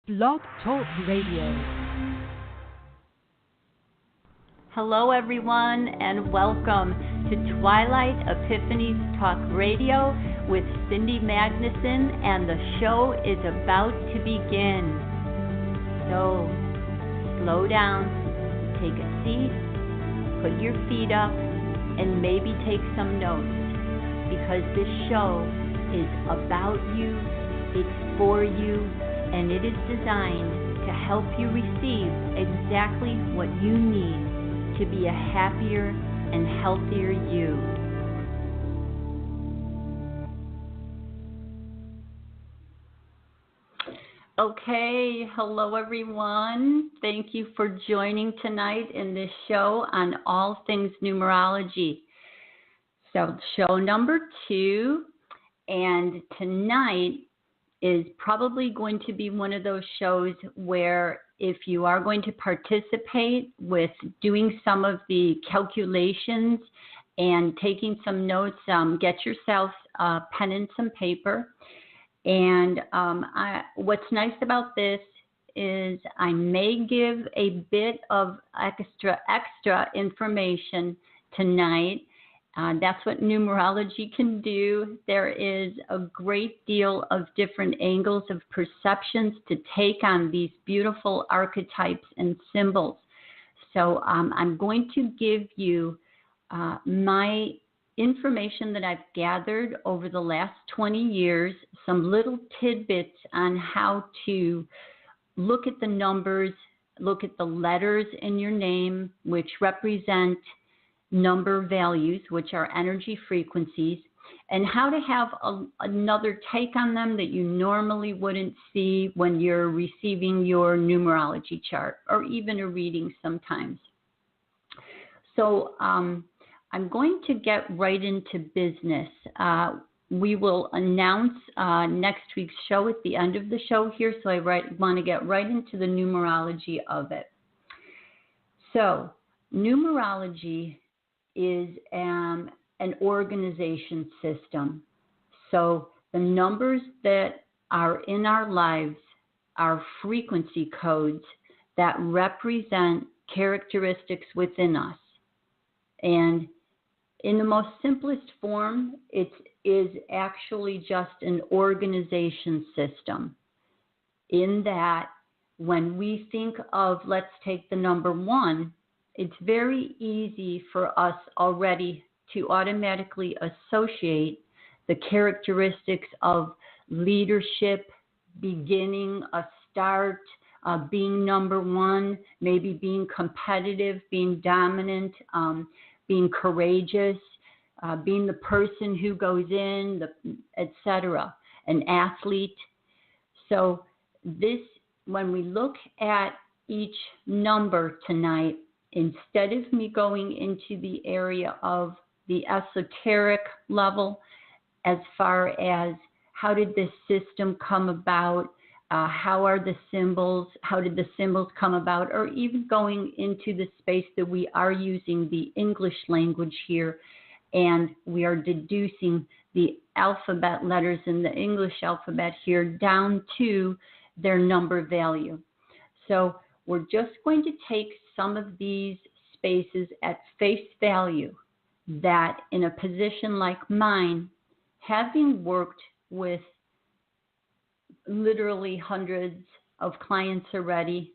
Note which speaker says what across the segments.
Speaker 1: Blog Talk Radio.
Speaker 2: Hello, everyone, and welcome to Twilight Epiphanies Talk Radio with Cindy Magnuson, and the show is about to begin. So, slow down, take a seat, put your feet up, and maybe take some notes, because this show is about you, it's for you, and it is designed to help you receive exactly what you need to be a happier and healthier you. Okay, hello everyone. Thank you for joining tonight in this show on all things numerology. So, show number 2, and tonight is probably going to be one of those shows where if you are going to participate with doing some of the calculations and taking some notes, get yourself a pen and some paper. And what's nice about this is I may give a bit of extra information tonight. That's what numerology can do. There is a great deal of different angles of perceptions to take on these beautiful archetypes and symbols. So I'm going to give you my information that I've gathered over the last 20 years, some little tidbits on how to look at the numbers, look at the letters in your name, which represent number values, which are energy frequencies, and how to have another take on them that you normally wouldn't see when you're receiving your numerology chart or even a reading sometimes. So I'm going to get right into business. We will announce next week's show at the end of the show here, so I want to get right into the numerology of it. So numerology is an organization system. So the numbers that are in our lives are frequency codes that represent characteristics within us. And in the most simplest form, it is actually just an organization system, in that when we think of, let's take the number 1, it's very easy for us already to automatically associate the characteristics of leadership, beginning, a start, being number 1, maybe being competitive, being dominant, being courageous, being the person who goes in, etc., an athlete. So this, when we look at each number tonight, instead of me going into the area of the esoteric level, as far as how did this system come about, how are the symbols, how did the symbols come about, or even going into the space that we are using the English language here, and we are deducing the alphabet letters in the English alphabet here down to their number value. So we're just going to take some of these spaces at face value, that in a position like mine, having worked with literally hundreds of clients already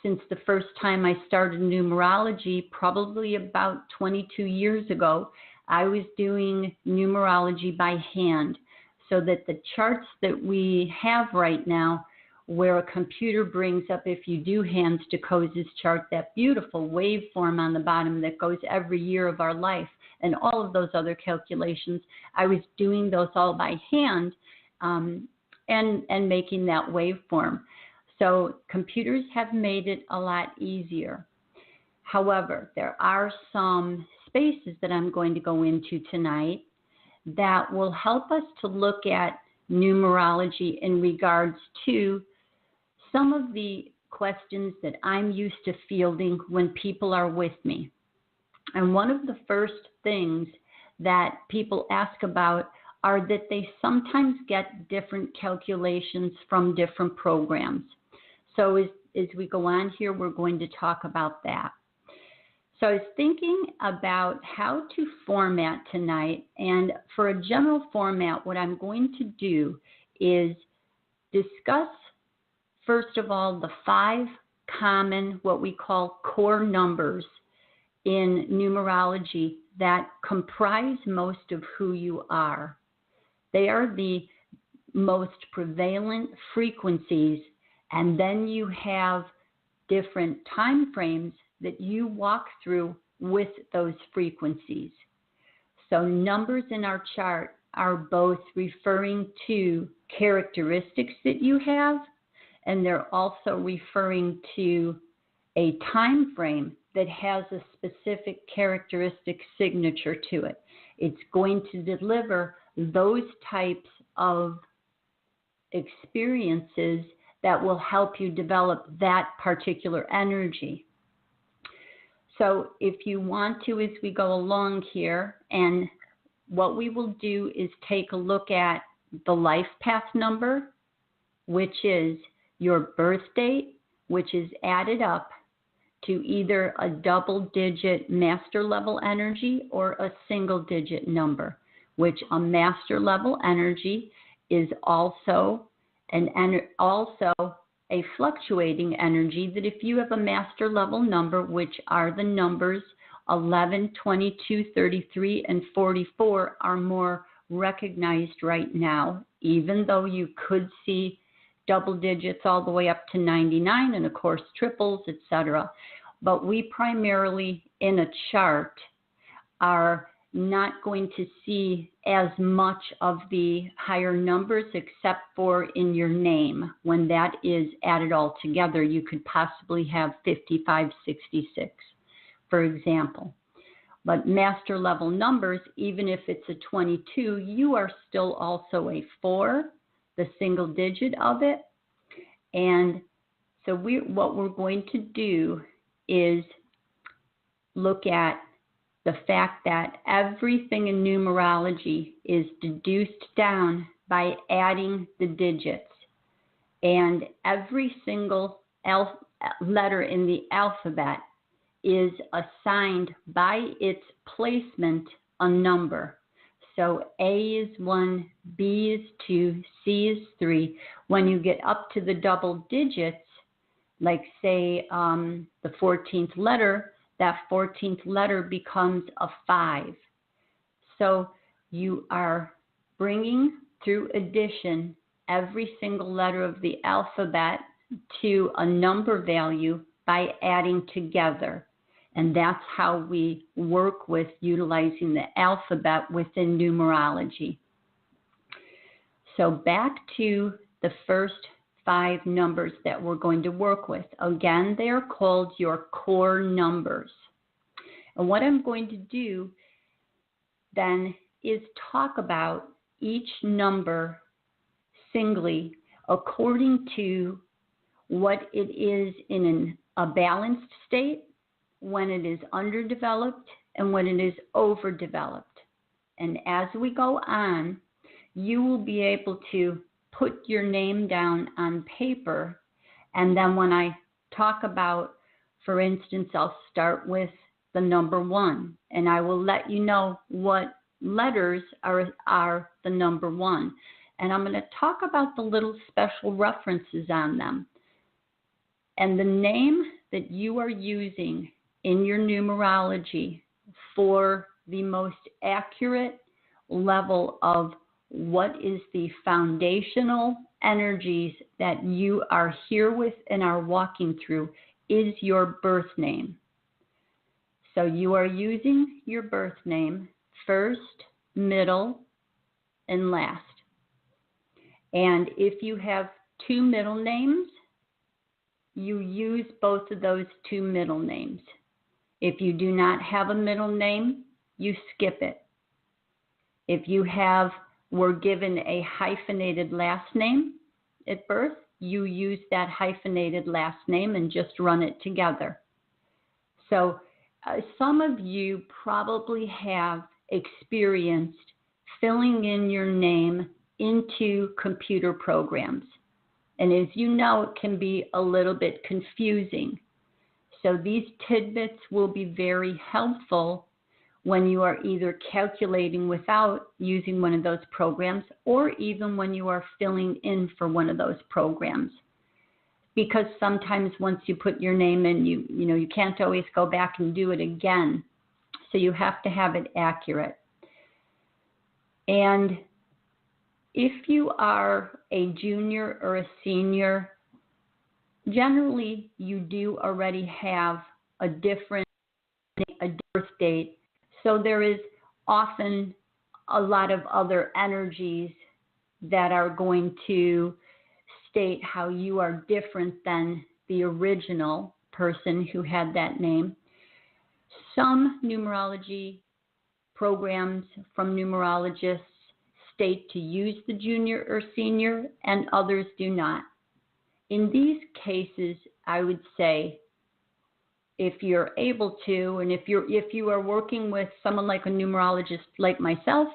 Speaker 2: since the first time I started numerology, probably about 22 years ago, I was doing numerology by hand, so that the charts that we have right now, where a computer brings up, if you do Hans DeCose's chart, that beautiful waveform on the bottom that goes every year of our life, and all of those other calculations, I was doing those all by hand and making that waveform. So computers have made it a lot easier. However, there are some spaces that I'm going to go into tonight that will help us to look at numerology in regards to some of the questions that I'm used to fielding when people are with me. And one of the first things that people ask about are that they sometimes get different calculations from different programs. So as we go on here, we're going to talk about that. So I was thinking about how to format tonight. And for a general format, what I'm going to do is discuss, first of all, the 5 common, what we call core numbers in numerology that comprise most of who you are. They are the most prevalent frequencies, and then you have different time frames that you walk through with those frequencies. So numbers in our chart are both referring to characteristics that you have, and they're also referring to a time frame that has a specific characteristic signature to it. It's going to deliver those types of experiences that will help you develop that particular energy. So if you want to, as we go along here, and what we will do is take a look at the life path number, which is your birth date, which is added up to either a double-digit master level energy or a single-digit number, which a master level energy is also a fluctuating energy, that if you have a master level number, which are the numbers 11, 22, 33, and 44 are more recognized right now, even though you could see double digits all the way up to 99 and, of course, triples, etc. But we primarily, in a chart, are not going to see as much of the higher numbers except for in your name. When that is added all together, you could possibly have 5566, for example. But master level numbers, even if it's a 22, you are still also a 4, the single digit of it. And so what we're going to do is look at the fact that everything in numerology is deduced down by adding the digits. And every single letter in the alphabet is assigned by its placement a number. So A is 1, B is 2, C is 3. When you get up to the double digits, like say the 14th letter, that 14th letter becomes a 5. So you are bringing through addition every single letter of the alphabet to a number value by adding together. And that's how we work with utilizing the alphabet within numerology. So back to the first 5 numbers that we're going to work with. Again, they are called your core numbers. And what I'm going to do then is talk about each number singly according to what it is in a balanced state, when it is underdeveloped, and when it is overdeveloped. And as we go on, you will be able to put your name down on paper, and then when I talk about, for instance, I'll start with the number 1, and I will let you know what letters are the number 1. And I'm going to talk about the little special references on them. And the name that you are using in your numerology for the most accurate level of what is the foundational energies that you are here with and are walking through is your birth name. So you are using your birth name first, middle, and last. And if you have 2 middle names, you use both of those 2 middle names. If you do not have a middle name, you skip it. If you were given a hyphenated last name at birth, you use that hyphenated last name and just run it together. So some of you probably have experienced filling in your name into computer programs. And as you know, it can be a little bit confusing. So these tidbits will be very helpful when you are either calculating without using one of those programs, or even when you are filling in for one of those programs. Because sometimes once you put your name in, you can't always go back and do it again. So you have to have it accurate. And if you are a junior or a senior, generally you do already have a birth date. So there is often a lot of other energies that are going to state how you are different than the original person who had that name. Some numerology programs from numerologists state to use the junior or senior, and others do not. In these cases, I would say, if you're able to, and if you are working with someone like a numerologist like myself,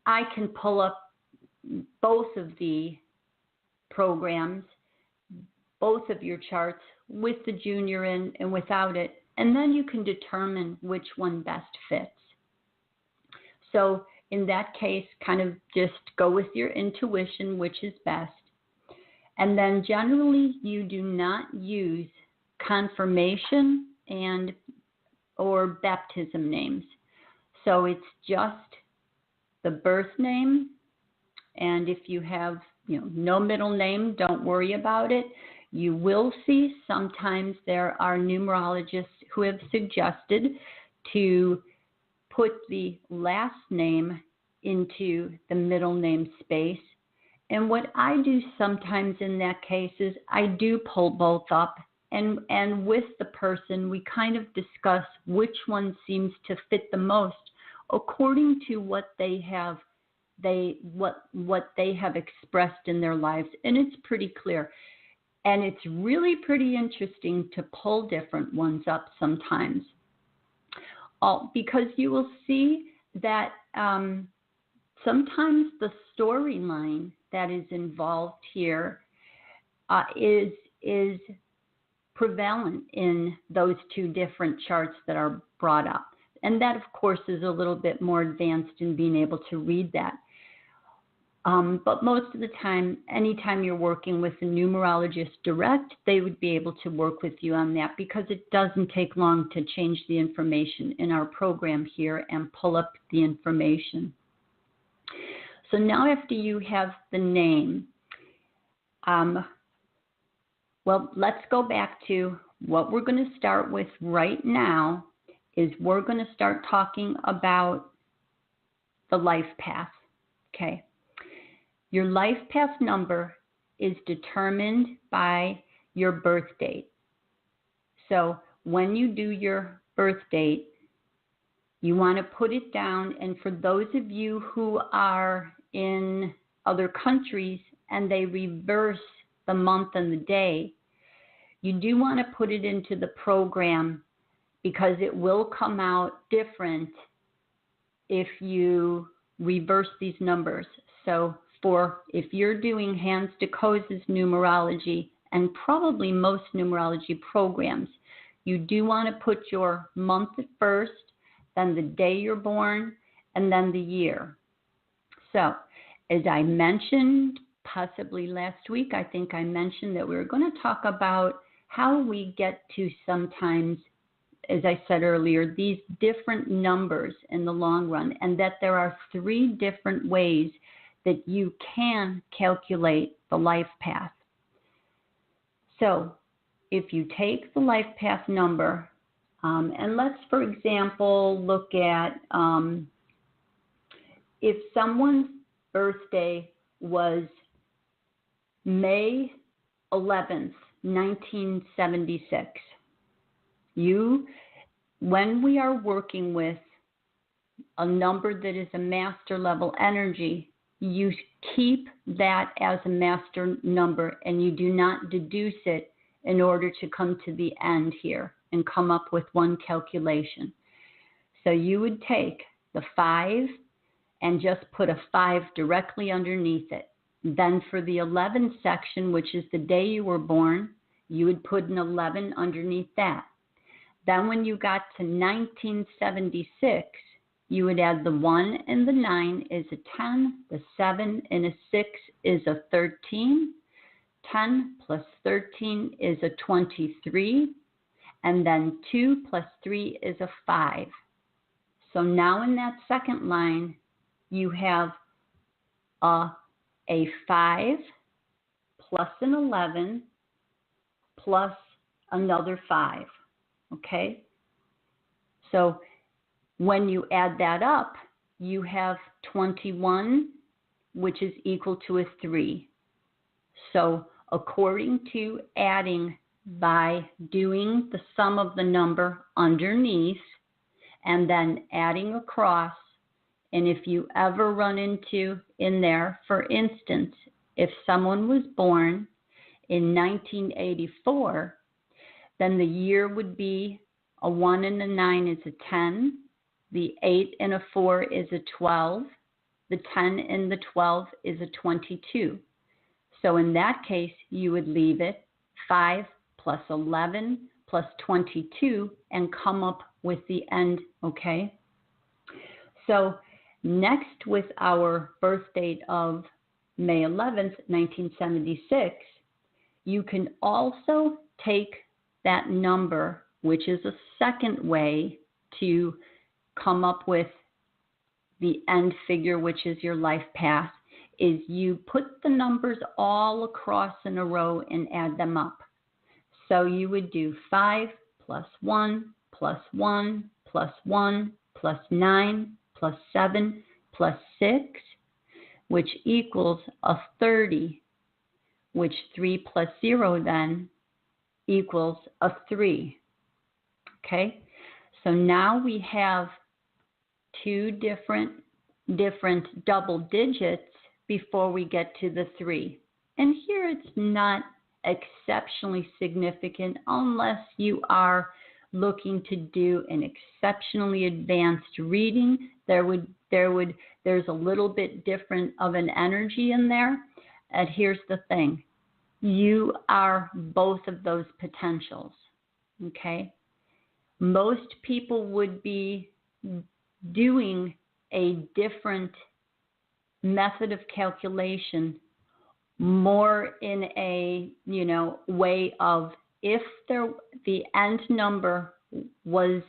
Speaker 2: I can pull up both of the programs, both of your charts, with the junior in and without it, and then you can determine which one best fits. So in that case, kind of just go with your intuition, which is best. And then generally you do not use confirmation and or baptism names. So it's just the birth name, and if you have no middle name, don't worry about it. You will see sometimes there are numerologists who have suggested to put the last name into the middle name space. And what I do sometimes in that case is I do pull both up, and with the person we kind of discuss which one seems to fit the most according to what they have expressed in their lives. And it's pretty clear. And it's really pretty interesting to pull different ones up sometimes. Because you will see that sometimes the storyline that is involved here is prevalent in those two different charts that are brought up. And that, of course, is a little bit more advanced in being able to read that. But most of the time, anytime you're working with a numerologist direct, they would be able to work with you on that, because it doesn't take long to change the information in our program here and pull up the information. So now after you have the name, well, let's go back to what we're going to start with right now. Is we're going to start talking about the life path, okay? Your life path number is determined by your birth date. So when you do your birth date, you want to put it down. And for those of you who are in other countries and they reverse the month and the day, you do want to put it into the program, because it will come out different if you reverse these numbers. So if you're doing Hans de Koze's numerology, and probably most numerology programs, you do want to put your month at first, then the day you're born, and then the year. So as I mentioned, possibly last week, I think I mentioned that we were going to talk about how we get to sometimes, as I said earlier, these different numbers in the long run, and that there are 3 different ways that you can calculate the life path. So if you take the life path number, and let's, for example, look at if someone's birthday was May 11th, 1976, when we are working with a number that is a master level energy, you keep that as a master number, and you do not deduce it in order to come to the end here and come up with one calculation. So you would take the 5 and just put a 5 directly underneath it. Then for the 11 section, which is the day you were born, you would put an 11 underneath that. Then when you got to 1976, you would add the 1 and the 9 is a 10, the 7 and a 6 is a 13, 10 plus 13 is a 23, and then 2 plus 3 is a 5. So now in that second line, you have a 5 plus an 11 plus another 5, okay? So when you add that up, you have 21, which is equal to a 3. So according to adding by doing the sum of the number underneath and then adding across, and if you ever run into in there, for instance, if someone was born in 1984, then the year would be a 1 and a 9 is a 10, the 8 and a 4 is a 12, the 10 and the 12 is a 22. So in that case, you would leave it 5 plus 11 plus 22 and come up with the end, okay? So next, with our birth date of May 11th, 1976, you can also take that number, which is a second way to come up with the end figure, which is your life path, is you put the numbers all across in a row and add them up. So you would do 5 plus 1 plus 1 plus 1 plus 9 plus 7 plus 6, which equals a 30, which 3 plus 0 then equals a 3. Okay? So now we have two different double digits before we get to the 3. And here it's not exceptionally significant unless you are looking to do an exceptionally advanced reading. There's a little bit different of an energy in there. And here's the thing. You are both of those potentials. Okay? Most people would be doing a different method of calculation, more in a, way of if the end number was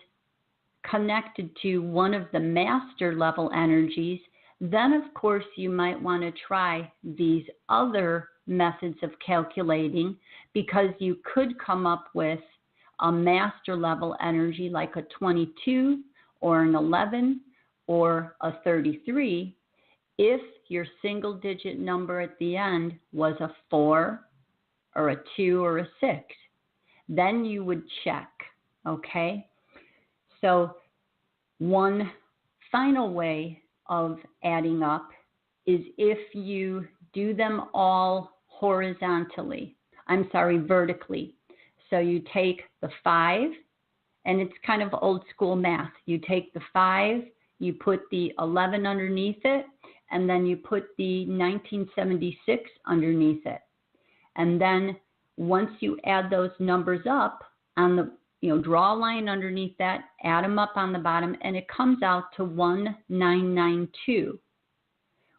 Speaker 2: connected to one of the master level energies, then of course you might want to try these other methods of calculating, because you could come up with a master level energy like a 22 or an 11 or a 33 if your single digit number at the end was a 4 or a 2 or a 6. Then you would check, okay? So one final way of adding up is if you do them all vertically. So you take the 5, and it's kind of old school math. You take the 5, you put the 11 underneath it, and then you put the 1976 underneath it. And then once you add those numbers up on the, draw a line underneath that, add them up on the bottom, and it comes out to 1992,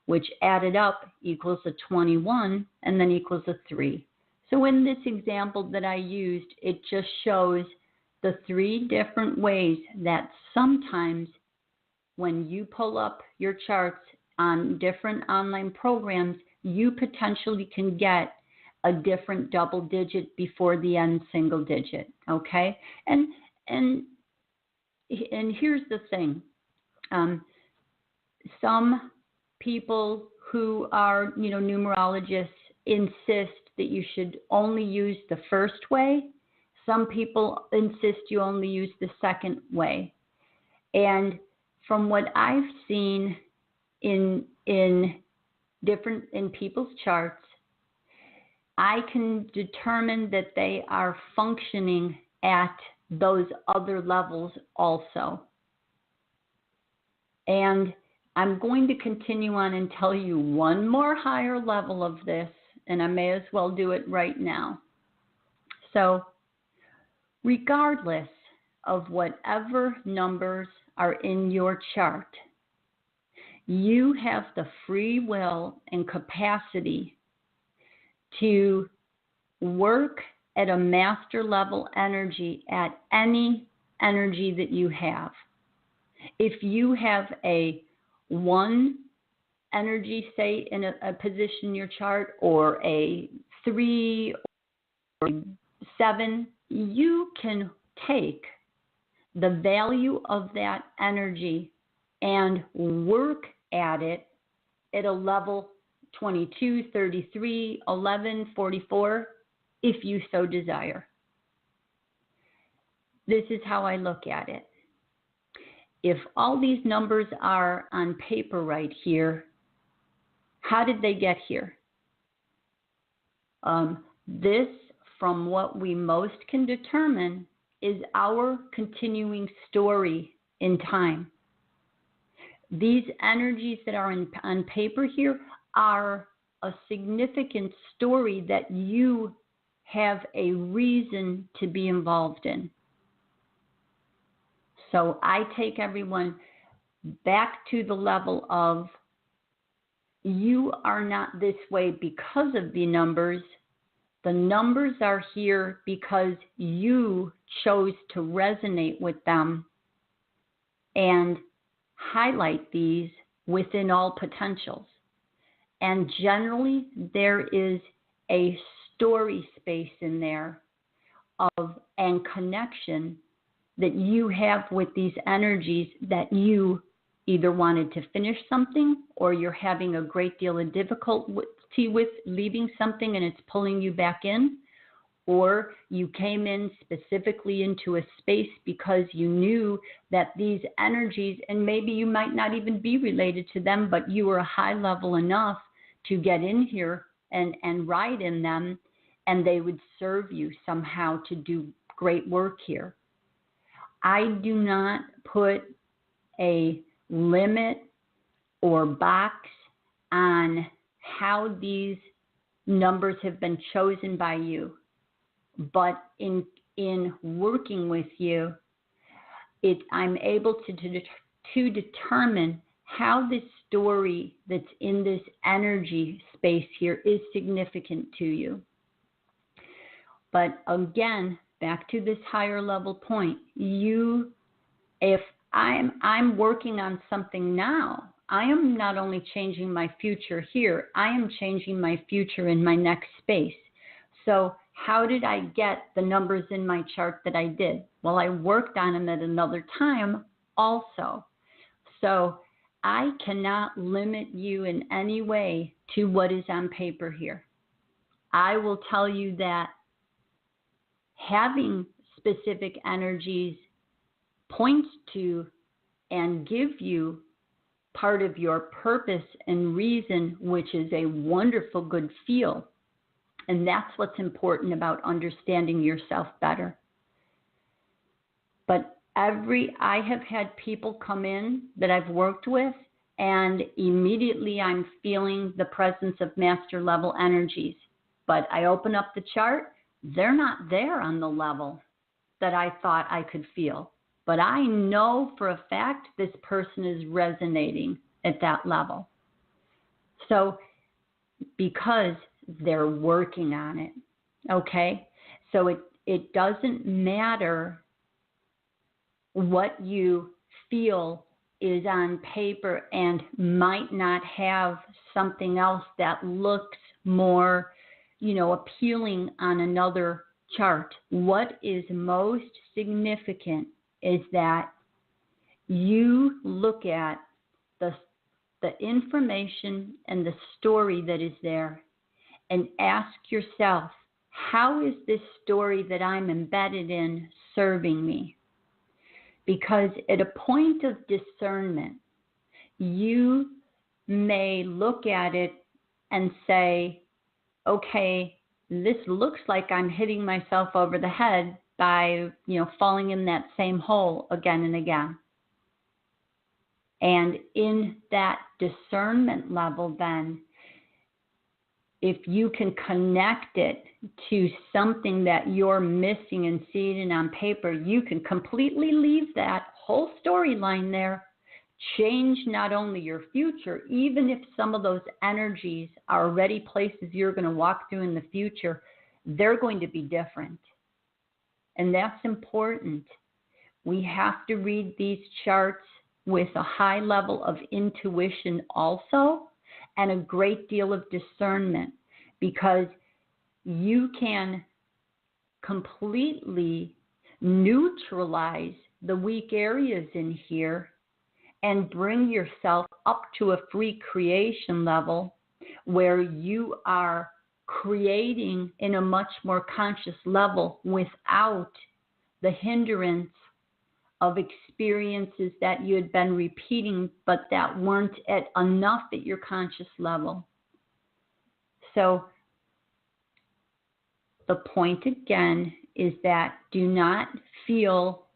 Speaker 2: which added up equals a 21 and then equals a 3. So in this example that I used, it just shows the 3 different ways that sometimes when you pull up your charts on different online programs, you potentially can get a different double digit before the end single digit, okay? And here's the thing. Some people who are, numerologists insist that you should only use the first way. Some people insist you only use the second way. And from what I've seen in people's charts, I can determine that they are functioning at those other levels also. And I'm going to continue on and tell you one more higher level of this, and I may as well do it right now. So, regardless of whatever numbers are in your chart, you have the free will and capacity to work at a master level energy at any energy that you have. If you have a 1 energy, say, in a position in your chart, or a 3 or 7, you can take the value of that energy and work at it at a level 22, 33, 11, 44, if you so desire. This is how I look at it. If all these numbers are on paper right here, how did they get here? This, from what we most can determine, is our continuing story in time. These energies that are on paper here are a significant story that you have a reason to be involved in. So I take everyone back to the level of, you are not this way because of the numbers. The numbers are here because you chose to resonate with them and highlight these within all potentials. And generally, there is a story space in there of and connection that you have with these energies that you either wanted to finish something, or you're having a great deal of difficulty with leaving something and it's pulling you back in, or you came in specifically into a space because you knew that these energies, and maybe you might not even be related to them, but you were high level enough to get in here and ride in them, and they would serve you somehow to do great work here. I do not put a limit or box on how these numbers have been chosen by you. But in working with you, I'm able to determine how this story that's in this energy space here is significant to you. But again, back to this higher level point, if I'm working on something now, I am not only changing my future here, I am changing my future in my next space. So how did I get the numbers in my chart that I did? Well, I worked on them at another time also. So I cannot limit you in any way to what is on paper here. I will tell you that having specific energies points to and give you part of your purpose and reason, which is a wonderful good feel. And that's what's important about understanding yourself better. But I have had people come in that I've worked with, and immediately I'm feeling the presence of master level energies. But I open up the chart, they're not there on the level that I thought I could feel. But I know for a fact this person is resonating at that level. So, because they're working on it, okay? So it doesn't matter what you feel is on paper and might not have something else that looks more, appealing on another chart. What is most significant is that you look at the information and the story that is there and ask yourself, how is this story that I'm embedded in serving me? Because at a point of discernment, you may look at it and say, okay, this looks like I'm hitting myself over the head by, falling in that same hole again and again. And in that discernment level, then, if you can connect it to something that you're missing and seeing it on paper, you can completely leave that whole storyline there, change not only your future, even if some of those energies are already places you're going to walk through in the future, they're going to be different. And that's important. We have to read these charts with a high level of intuition also, and a great deal of discernment, because you can completely neutralize the weak areas in here and bring yourself up to a free creation level where you are creating in a much more conscious level without the hindrance of experiences that you had been repeating but that weren't at enough at your conscious level. So the point again is that do not feel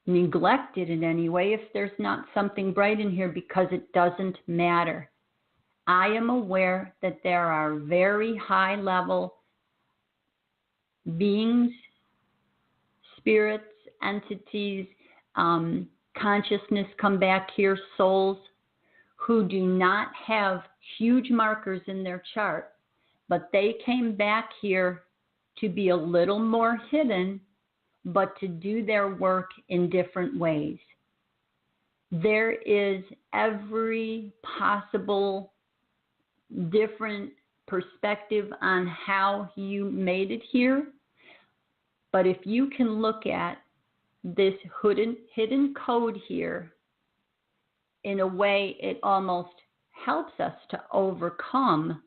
Speaker 2: neglected in any way if there's not something bright in here, because it doesn't matter. I am aware that there are very high level beings, spirits, entities, consciousness come back here, souls who do not have huge markers in their chart, but they came back here to be a little more hidden, but to do their work in different ways. There is every possible different perspective on how you made it here, but if you can look at this hidden code here, in a way it almost helps us to overcome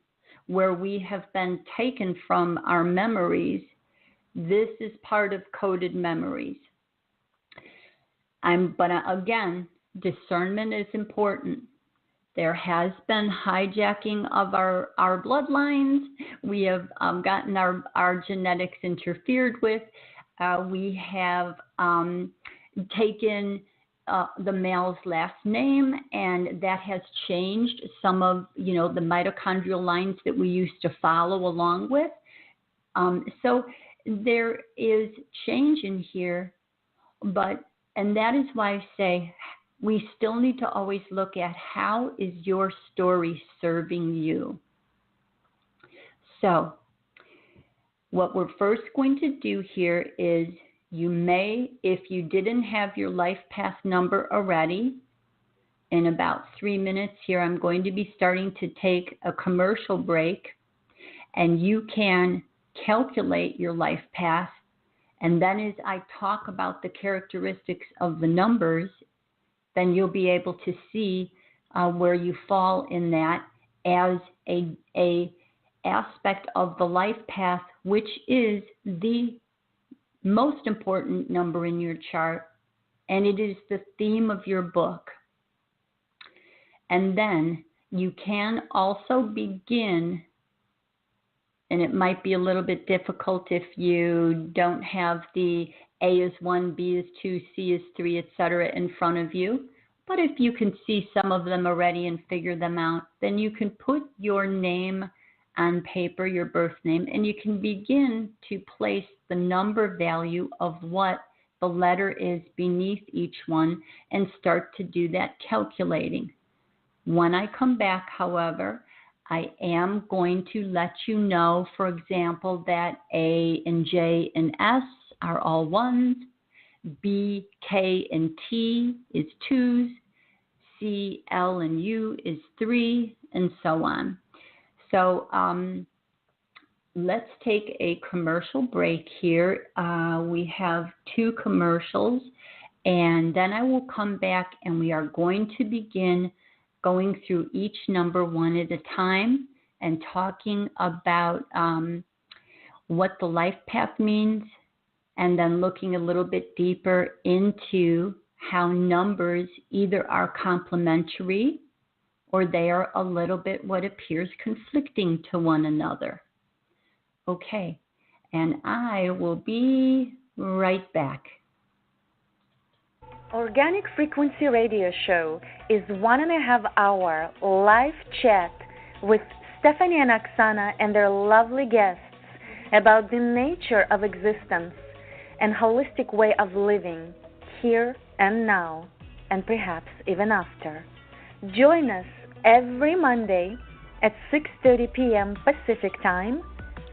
Speaker 2: where we have been taken from our memories. This is part of coded memories. But again, discernment is important. There has been hijacking of our bloodlines. We have gotten our genetics interfered with. We have taken the male's last name, and that has changed some of the mitochondrial lines that we used to follow along with. So there is change in here, and that is why I say we still need to always look at how is your story serving you. So what we're first going to do here is, you may, if you didn't have your life path number already, in about 3 minutes here, I'm going to be starting to take a commercial break, and you can calculate your life path. And then as I talk about the characteristics of the numbers, then you'll be able to see where you fall in that as a aspect of the life path, which is the most important number in your chart, and it is the theme of your book. And then you can also begin, and it might be a little bit difficult if you don't have the A is 1, B is 2, C is 3, etc. in front of you. But if you can see some of them already and figure them out, then you can put your name on paper, your birth name, and you can begin to place the number value of what the letter is beneath each one and start to do that calculating. When I come back, however, I am going to let you know, for example, that A and J and S are all 1s, B, K, and T is 2s, C, L, and U is 3, and so on. So let's take a commercial break here. We have 2 commercials, and then I will come back and we are going to begin going through each number one at a time and talking about what the life path means, and then looking a little bit deeper into how numbers either are complementary or they are a little bit what appears conflicting to one another. Okay, and I will be right back.
Speaker 3: Organic Frequency Radio Show is 1.5 hour live chat with Stephanie and Oksana and their lovely guests about the nature of existence and holistic way of living here and now, and perhaps even after. Join us every Monday at 6:30 p.m. Pacific Time.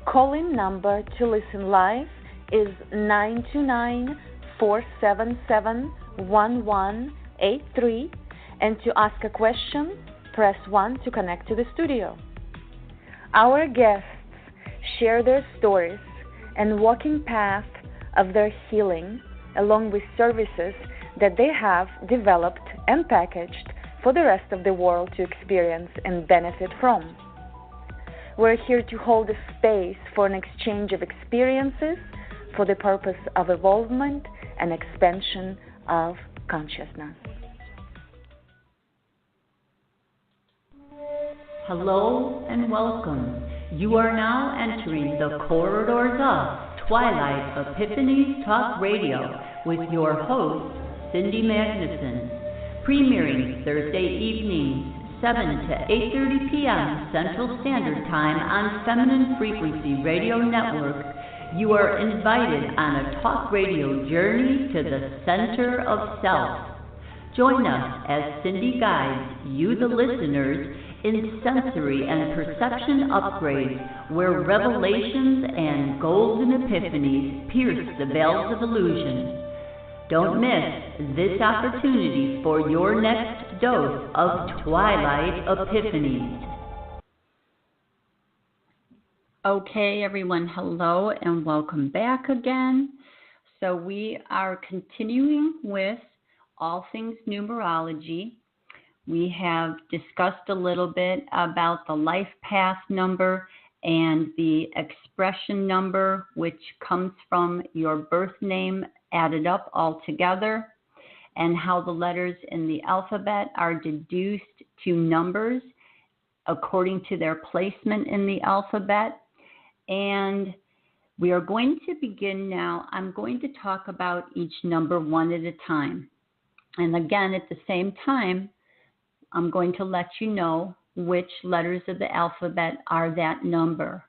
Speaker 3: Call-in number to listen live is 929-477-1183, and to ask a question, press 1 to connect to the studio. Our guests share their stories and walking path of their healing, along with services that they have developed and packaged for the rest of the world to experience and benefit from. We're here to hold a space for an exchange of experiences for the purpose of evolvement and expansion of consciousness.
Speaker 2: Hello and welcome. You are now entering the corridors of Twilight Epiphanies Talk Radio with your host, Cindy Magnuson, premiering Thursday evenings, 7 to 8:30 p.m. Central Standard Time on Feminine Frequency Radio Network. You are invited on a talk radio journey to the center of self. Join us as Cindy guides you, the listeners, in sensory and perception upgrades where revelations and golden epiphanies pierce the veils of illusion. Don't miss this opportunity for your next dose of Twilight Epiphanies. Okay, everyone, hello and welcome back again. So we are continuing with all things numerology. We have discussed a little bit about the life path number and the expression number, which comes from your birth name added up all together, and how the letters in the alphabet are deduced to numbers according to their placement in the alphabet. And we are going to begin now. I'm going to talk about each number one at a time. And again, at the same time, I'm going to let you know which letters of the alphabet are that number.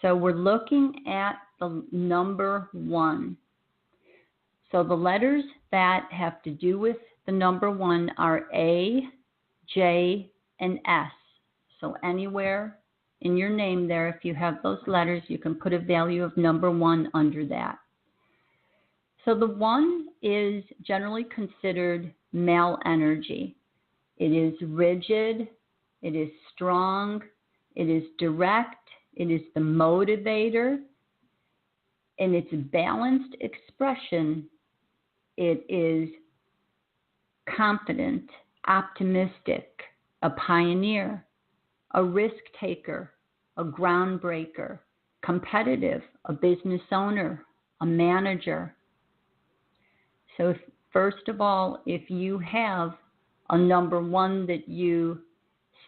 Speaker 2: So we're looking at the number 1. So the letters that have to do with the number 1 are A, J, and S. So anywhere in your name there, if you have those letters, you can put a value of number 1 under that. So the 1 is generally considered male energy. It is rigid, it is strong, it is direct, it is the motivator. In its balanced expression, it is confident, optimistic, a pioneer, a risk taker, a groundbreaker, competitive, a business owner, a manager. So first of all, if you have a number 1 that you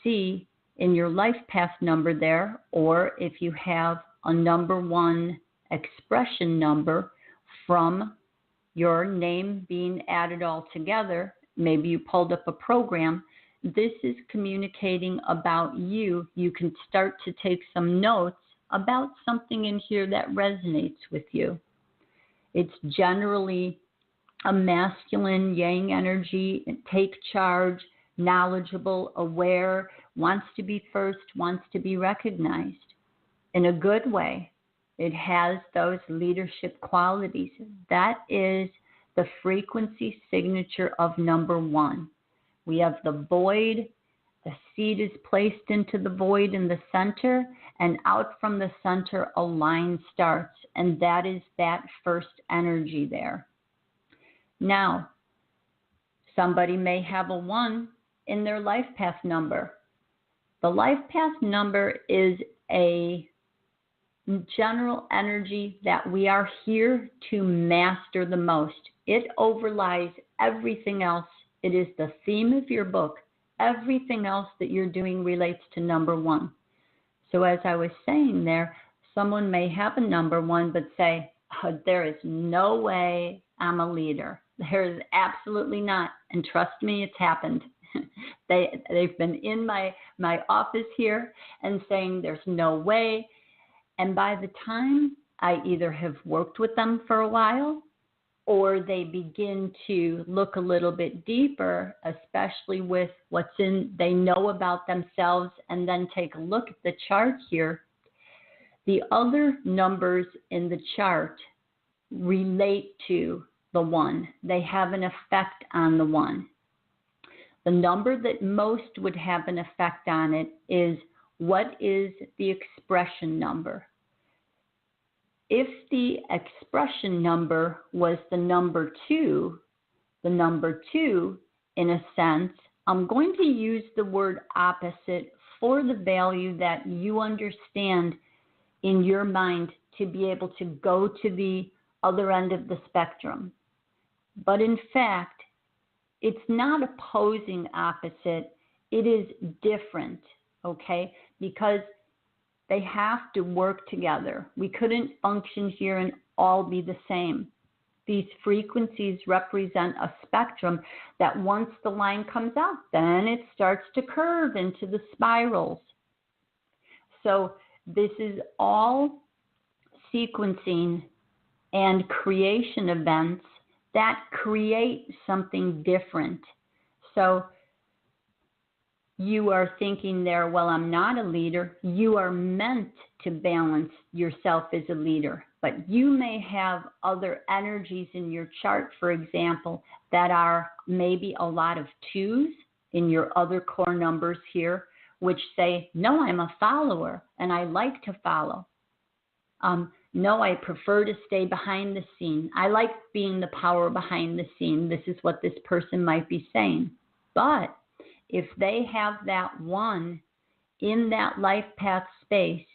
Speaker 2: see in your life path number there, or if you have a number 1 expression number from your name being added all together, maybe you pulled up a program, this is communicating about you. You can start to take some notes about something in here that resonates with you. It's generally a masculine yang energy, take charge, knowledgeable, aware, wants to be first, wants to be recognized in a good way. It has those leadership qualities. That is the frequency signature of number 1. We have the void. The seed is placed into the void in the center, and out from the center a line starts, and that is that first energy there. Now, somebody may have a 1 in their life path number. The life path number is a general energy that we are here to master the most. It overlies everything else. It is the theme of your book. Everything else that you're doing relates to number 1. So as I was saying there, someone may have a number 1 but say, oh, there is no way I'm a leader. There's absolutely not. And trust me, it's happened. They've been in my office here and saying there's no way. And by the time I either have worked with them for a while or they begin to look a little bit deeper, especially with what's they know about themselves, and then take a look at the chart here, the other numbers in the chart relate to the one. They have an effect on the one. The number that most would have an effect on it is what is the expression number. If the expression number was the number 2, in a sense, I'm going to use the word opposite for the value that you understand in your mind to be able to go to the other end of the spectrum. But in fact, it's not opposing opposite. It is different, okay? Because they have to work together. We couldn't function here and all be the same. These frequencies represent a spectrum that once the line comes out, then it starts to curve into the spirals. So this is all sequencing and creation events that create something different. So you are thinking there, well, I'm not a leader. You are meant to balance yourself as a leader, but you may have other energies in your chart, for example, that are maybe a lot of 2s in your other core numbers here, which say, no, I'm a follower and I like to follow. No, I prefer to stay behind the scene. I like being the power behind the scene. This is what this person might be saying. But if they have that 1 in that life path space,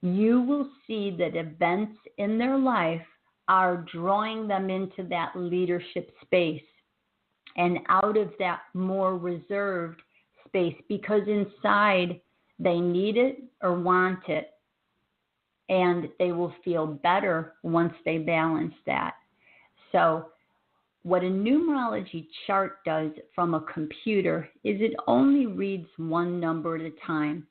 Speaker 2: you will see that events in their life are drawing them into that leadership space and out of that more reserved space, because inside they need it or want it. And they will feel better once they balance that. So what a numerology chart does from a computer is it only reads one number at a time.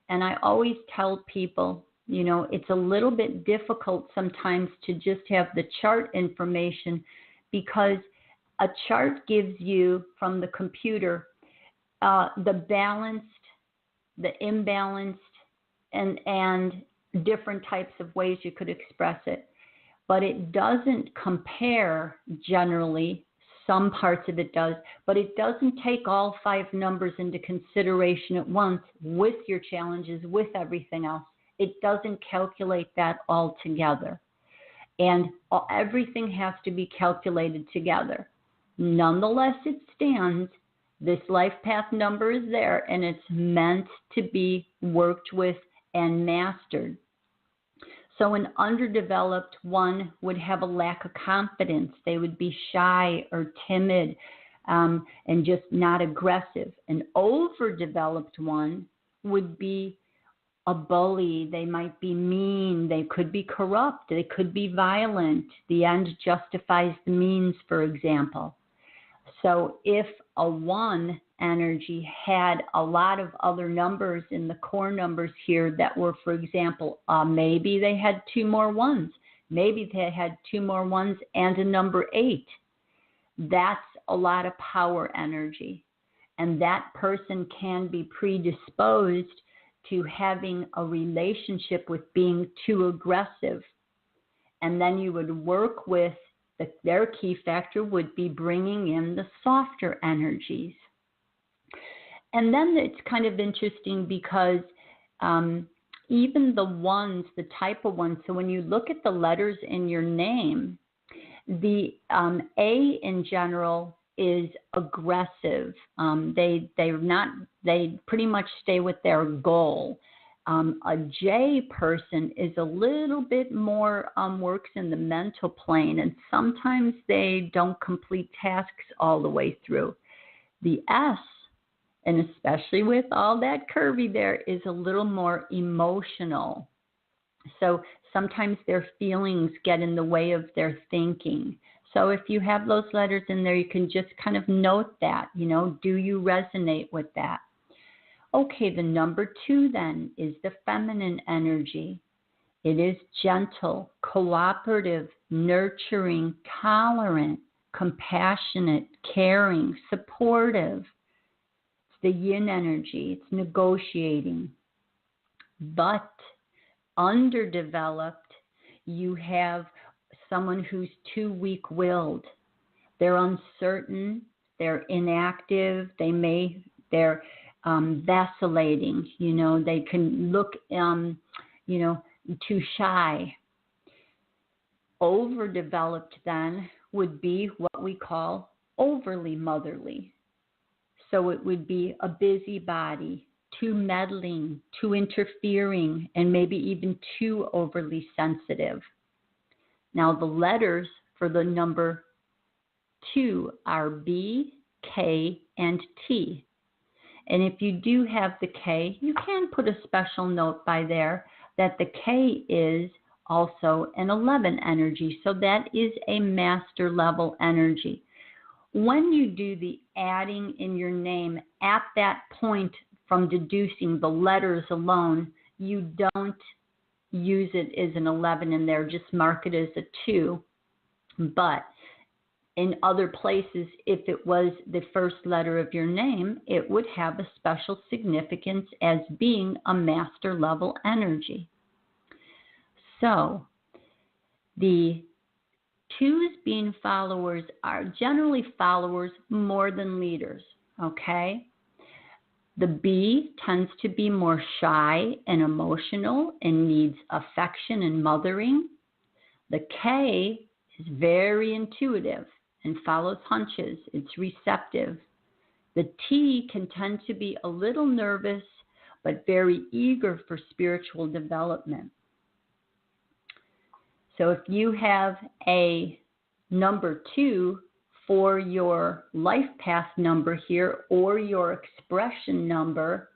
Speaker 2: And I always tell people, it's a little bit difficult sometimes to just have the chart information, because a chart gives you from the computer the balanced, the imbalanced, and different types of ways you could express it. But it doesn't compare generally. Some parts of it does, but it doesn't take all 5 numbers into consideration at once with your challenges, with everything else. It doesn't calculate that all together. And everything has to be calculated together. Nonetheless, it stands. This life path number is there, and it's meant to be worked with and mastered. So an underdeveloped 1 would have a lack of confidence. They would be shy or timid and just not aggressive. An overdeveloped 1 would be a bully. They might be mean. They could be corrupt. They could be violent. The end justifies the means, for example. So if a 1 energy had a lot of other numbers in the core numbers here that were, for example, maybe they had 2 more 1s. Maybe they had 2 more 1s and a number 8. That's a lot of power energy. And that person can be predisposed to having a relationship with being too aggressive. And then you would work with their key factor would be bringing in the softer energies. And then it's kind of interesting because even the 1s, the type of 1, so when you look at the letters in your name, the A in general is aggressive. They pretty much stay with their goal. A J person is a little bit more works in the mental plane, and sometimes they don't complete tasks all the way through. The S, and especially with all that curvy there, is a little more emotional. So sometimes their feelings get in the way of their thinking. So if you have those letters in there, you can just kind of note that, do you resonate with that? Okay, the number 2 then is the feminine energy. It is gentle, cooperative, nurturing, tolerant, compassionate, caring, supportive. It's the yin energy. It's negotiating. But underdeveloped, you have someone who's too weak-willed. They're uncertain. They're inactive. They're vacillating. They can look, too shy. Overdeveloped then would be what we call overly motherly. So it would be a busybody, too meddling, too interfering, and maybe even too overly sensitive. Now the letters for the number 2 are B, K, and T. And if you do have the K, you can put a special note by there that the K is also an 11 energy. So that is a master level energy. When you do the adding in your name at that point from deducing the letters alone, you don't use it as an 11 in there. Just mark it as a 2. But in other places, if it was the first letter of your name, it would have a special significance as being a master level energy. So the 2s being followers are generally followers more than leaders, okay? The B tends to be more shy and emotional and needs affection and mothering. The K is very intuitive and follows hunches. It's receptive. The T can tend to be a little nervous, but very eager for spiritual development. So if you have a number 2 for your life path number here or your expression number,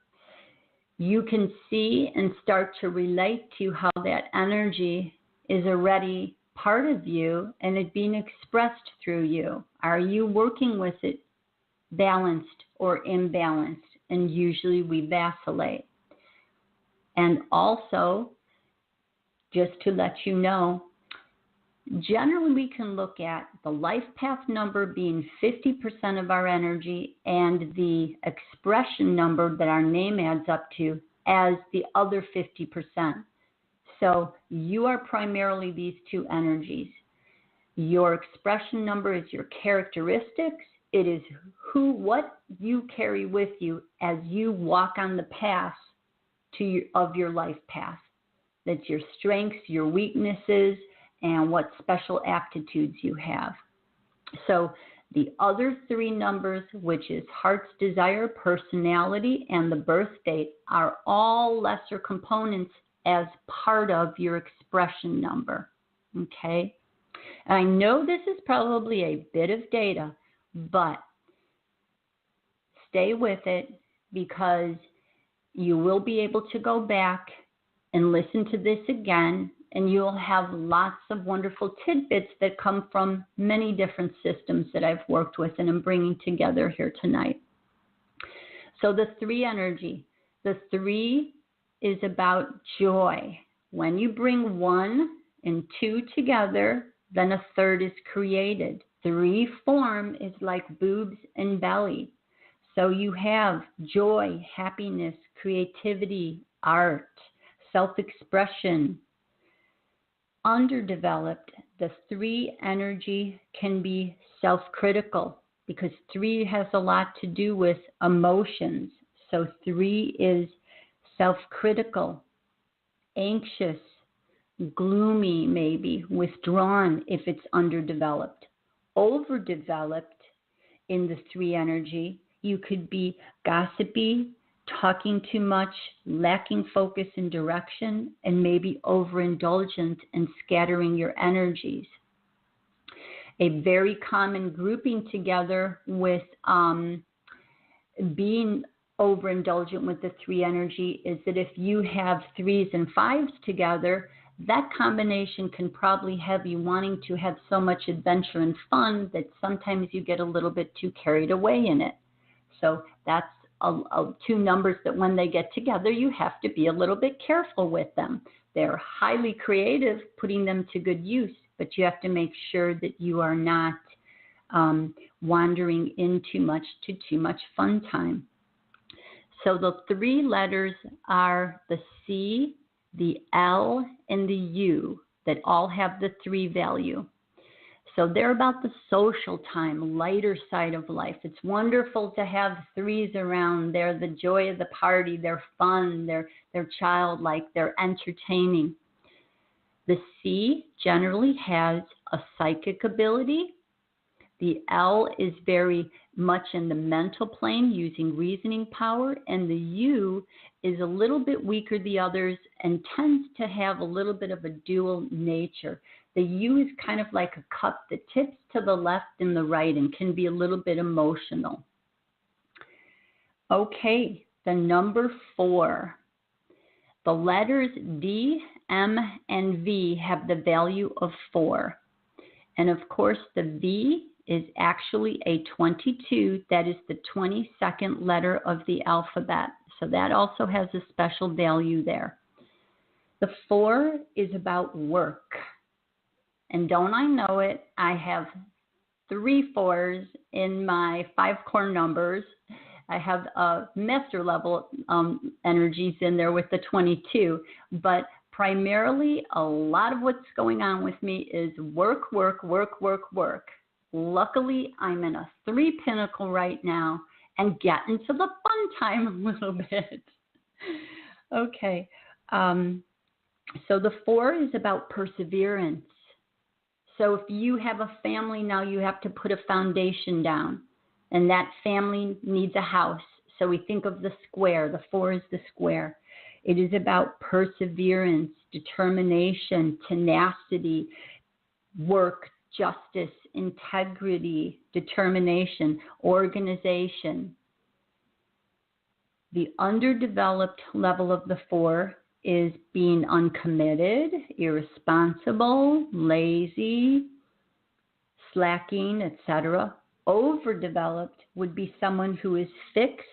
Speaker 2: you can see and start to relate to how that energy is already part of you and it being expressed through you. Are you working with it balanced or imbalanced? And usually we vacillate. And also, just to let you know, generally we can look at the life path number being 50% of our energy and the expression number that our name adds up to as the other 50%. So you are primarily these 2 energies. Your expression number is your characteristics. It is what you carry with you as you walk on the path of your life path. That's your strengths, your weaknesses, and what special aptitudes you have. So the other 3 numbers, which is heart's desire, personality, and the birth date, are all lesser components as part of your expression number, okay? And I know this is probably a bit of data, but stay with it because you will be able to go back and listen to this again, and you'll have lots of wonderful tidbits that come from many different systems that I've worked with and I'm bringing together here tonight. So the 3 energy, the 3 is about joy. When you bring 1 and 2 together, then a third is created. 3 form is like boobs and belly. So you have joy, happiness, creativity, art, self-expression. Underdeveloped, the 3 energy can be self-critical because 3 has a lot to do with emotions. So 3 is self-critical, anxious, gloomy maybe, withdrawn if it's underdeveloped. Overdeveloped in the 3 energy, you could be gossipy, talking too much, lacking focus and direction, and maybe overindulgent and scattering your energies. A very common grouping together with being overindulgent with the 3 energy is that if you have 3s and 5s together, that combination can probably have you wanting to have so much adventure and fun that sometimes you get a little bit too carried away in it. So that's two numbers that when they get together, you have to be a little bit careful with them. They're highly creative, putting them to good use, but you have to make sure that you are not wandering in too much fun time. So the three letters are the C, the L, and the U that all have the 3 value. So they're about the social time, lighter side of life. It's wonderful to have 3s around. They're the joy of the party. They're fun. They're childlike. They're entertaining. The C generally has a psychic ability. The L is very much in the mental plane, using reasoning power, and the U is a little bit weaker than the others and tends to have a little bit of a dual nature. The U is kind of like a cup that tips to the left and the right and can be a little bit emotional. Okay, the number 4. The letters D, M, and V have the value of 4. And of course, the V is actually a 22. That is the 22nd letter of the alphabet. So that also has a special value there. The 4 is about work. And don't I know it, I have 3 4s in my 5 core numbers. I have master level energies in there with the 22. But primarily, a lot of what's going on with me is work, work, work, work, work. Luckily, I'm in a 3 pinnacle right now and getting to the fun time a little bit. Okay. So the 4 is about perseverance. So if you have a family now, you have to put a foundation down. And that family needs a house. So we think of the square. The 4 is the square. It is about perseverance, determination, tenacity, work, justice, integrity, determination, organization. The underdeveloped level of the 4 is being uncommitted, irresponsible, lazy, slacking, etc. Overdeveloped would be someone who is fixed,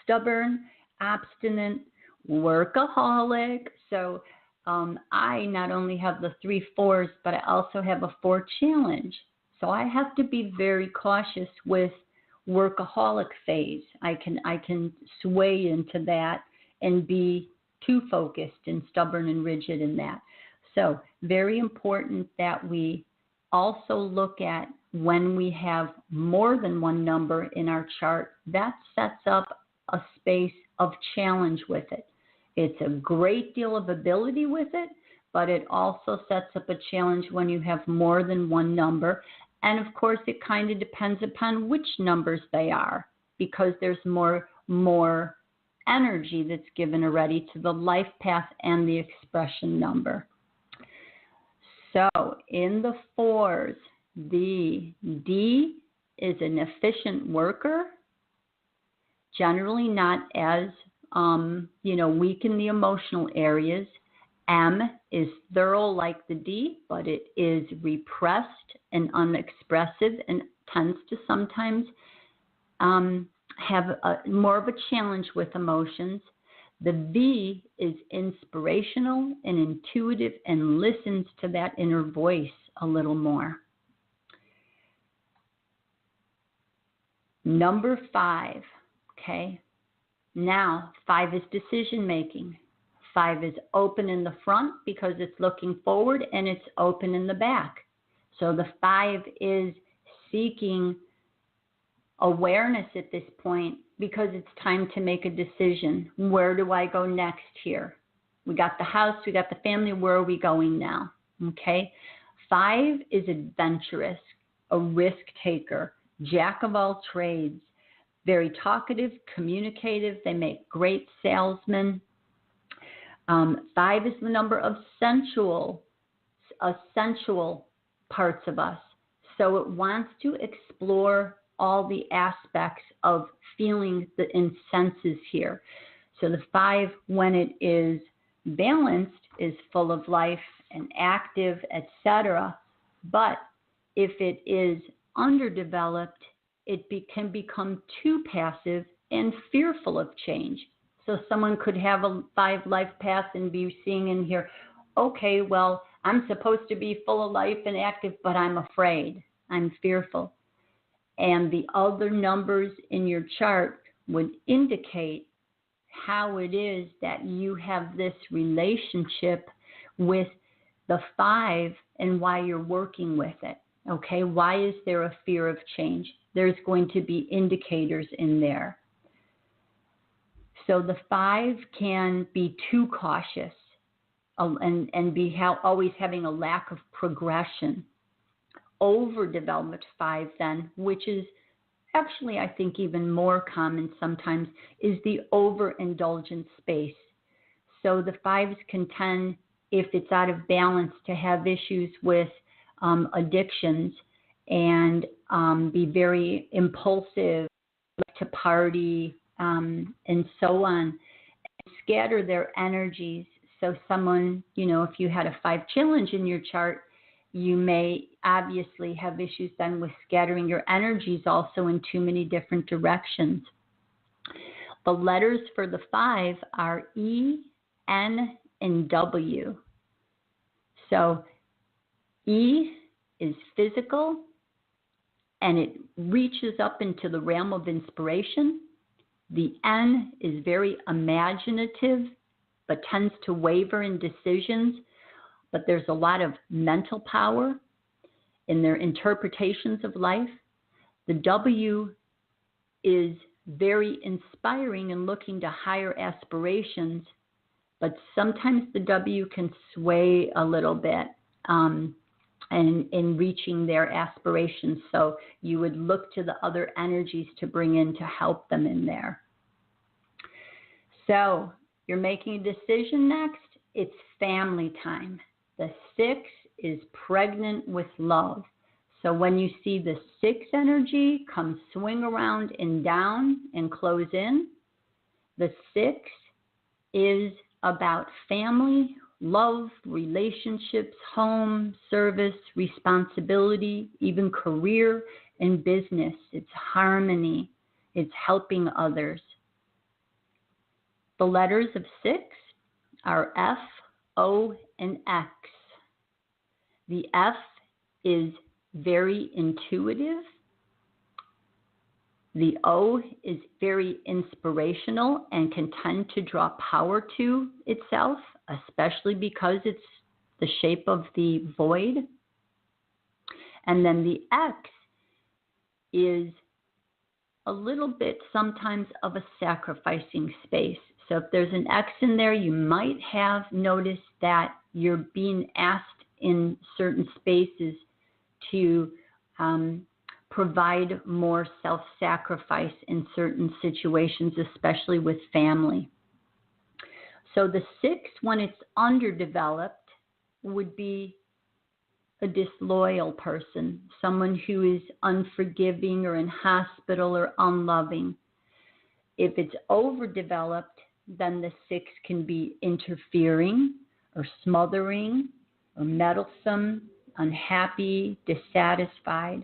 Speaker 2: stubborn, obstinate, workaholic. So I not only have the 3 4s, but I also have a 4 challenge. So I have to be very cautious with workaholic phase. I can sway into that and be too focused and stubborn and rigid in that. So very important that we also look at when we have more than one number in our chart, that sets up a space of challenge with it. It's a great deal of ability with it, but it also sets up a challenge when you have more than one number. And of course, it kind of depends upon which numbers they are, because there's more energy that's given already to the life path and the expression number. So in the 4s, the D is an efficient worker, generally not as weak in the emotional areas. M is thorough like the D, but it is repressed and unexpressive and tends to sometimes have more of a challenge with emotions. The V is inspirational and intuitive and listens to that inner voice a little more. Number 5, okay? Now, 5 is decision making. 5 is open in the front because it's looking forward, and it's open in the back. So the 5 is seeking awareness at this point because it's time to make a decision. Where do I go next here? We got the house, we got the family, where are we going now? Okay? 5 is adventurous, a risk taker, jack of all trades, very talkative, communicative. They make great salesmen. 5 is the number of sensual parts of us. So it wants to explore all the aspects of feeling and senses here. So the 5, when it is Balanced is full of life and active, etc. But if it is underdeveloped, it can become too passive and fearful of change. So someone could have a 5 life path and be seeing in here, okay, well, I'm supposed to be full of life and active, but I'm afraid, I'm fearful. And the other numbers in your chart would indicate how it is that you have this relationship with the 5 and why you're working with it. Okay, why is there a fear of change? There's going to be indicators in there. So the 5 can be too cautious and be always having a lack of progression. Overdeveloped 5 then, which is actually I think even more common sometimes, is the overindulgent space. So the 5s can tend, if it's out of balance, to have issues with addictions and be very impulsive, to party, and so on, and scatter their energies. So someone, if you had a 5 challenge in your chart, you may obviously have issues then with scattering your energies also in too many different directions. The letters for the 5 are E, N, and W. So E is physical, and it reaches up into the realm of inspiration. The N is very imaginative, but tends to waver in decisions. But there's a lot of mental power in their interpretations of life. The W is very inspiring and looking to higher aspirations, but sometimes the W can sway a little bit in reaching their aspirations. So you would look to the other energies to bring in to help them in there. So you're making a decision next. It's family time. The 6 is pregnant with love. So when you see the 6 energy come swing around and down and close in, the 6 is about family, love, relationships, home, service, responsibility, even career and business. It's harmony. It's helping others. The letters of 6 are F, O, and X. The F is very intuitive. The O is very inspirational and can tend to draw power to itself, especially because it's the shape of the void. And then the X is a little bit sometimes of a sacrificing space. So if there's an X in there, you might have noticed that you're being asked in certain spaces to provide more self-sacrifice in certain situations, especially with family. So the 6, when it's underdeveloped, would be a disloyal person, someone who is unforgiving or in hospital or unloving. If it's overdeveloped, then the 6 can be interfering or smothering or meddlesome, unhappy, dissatisfied.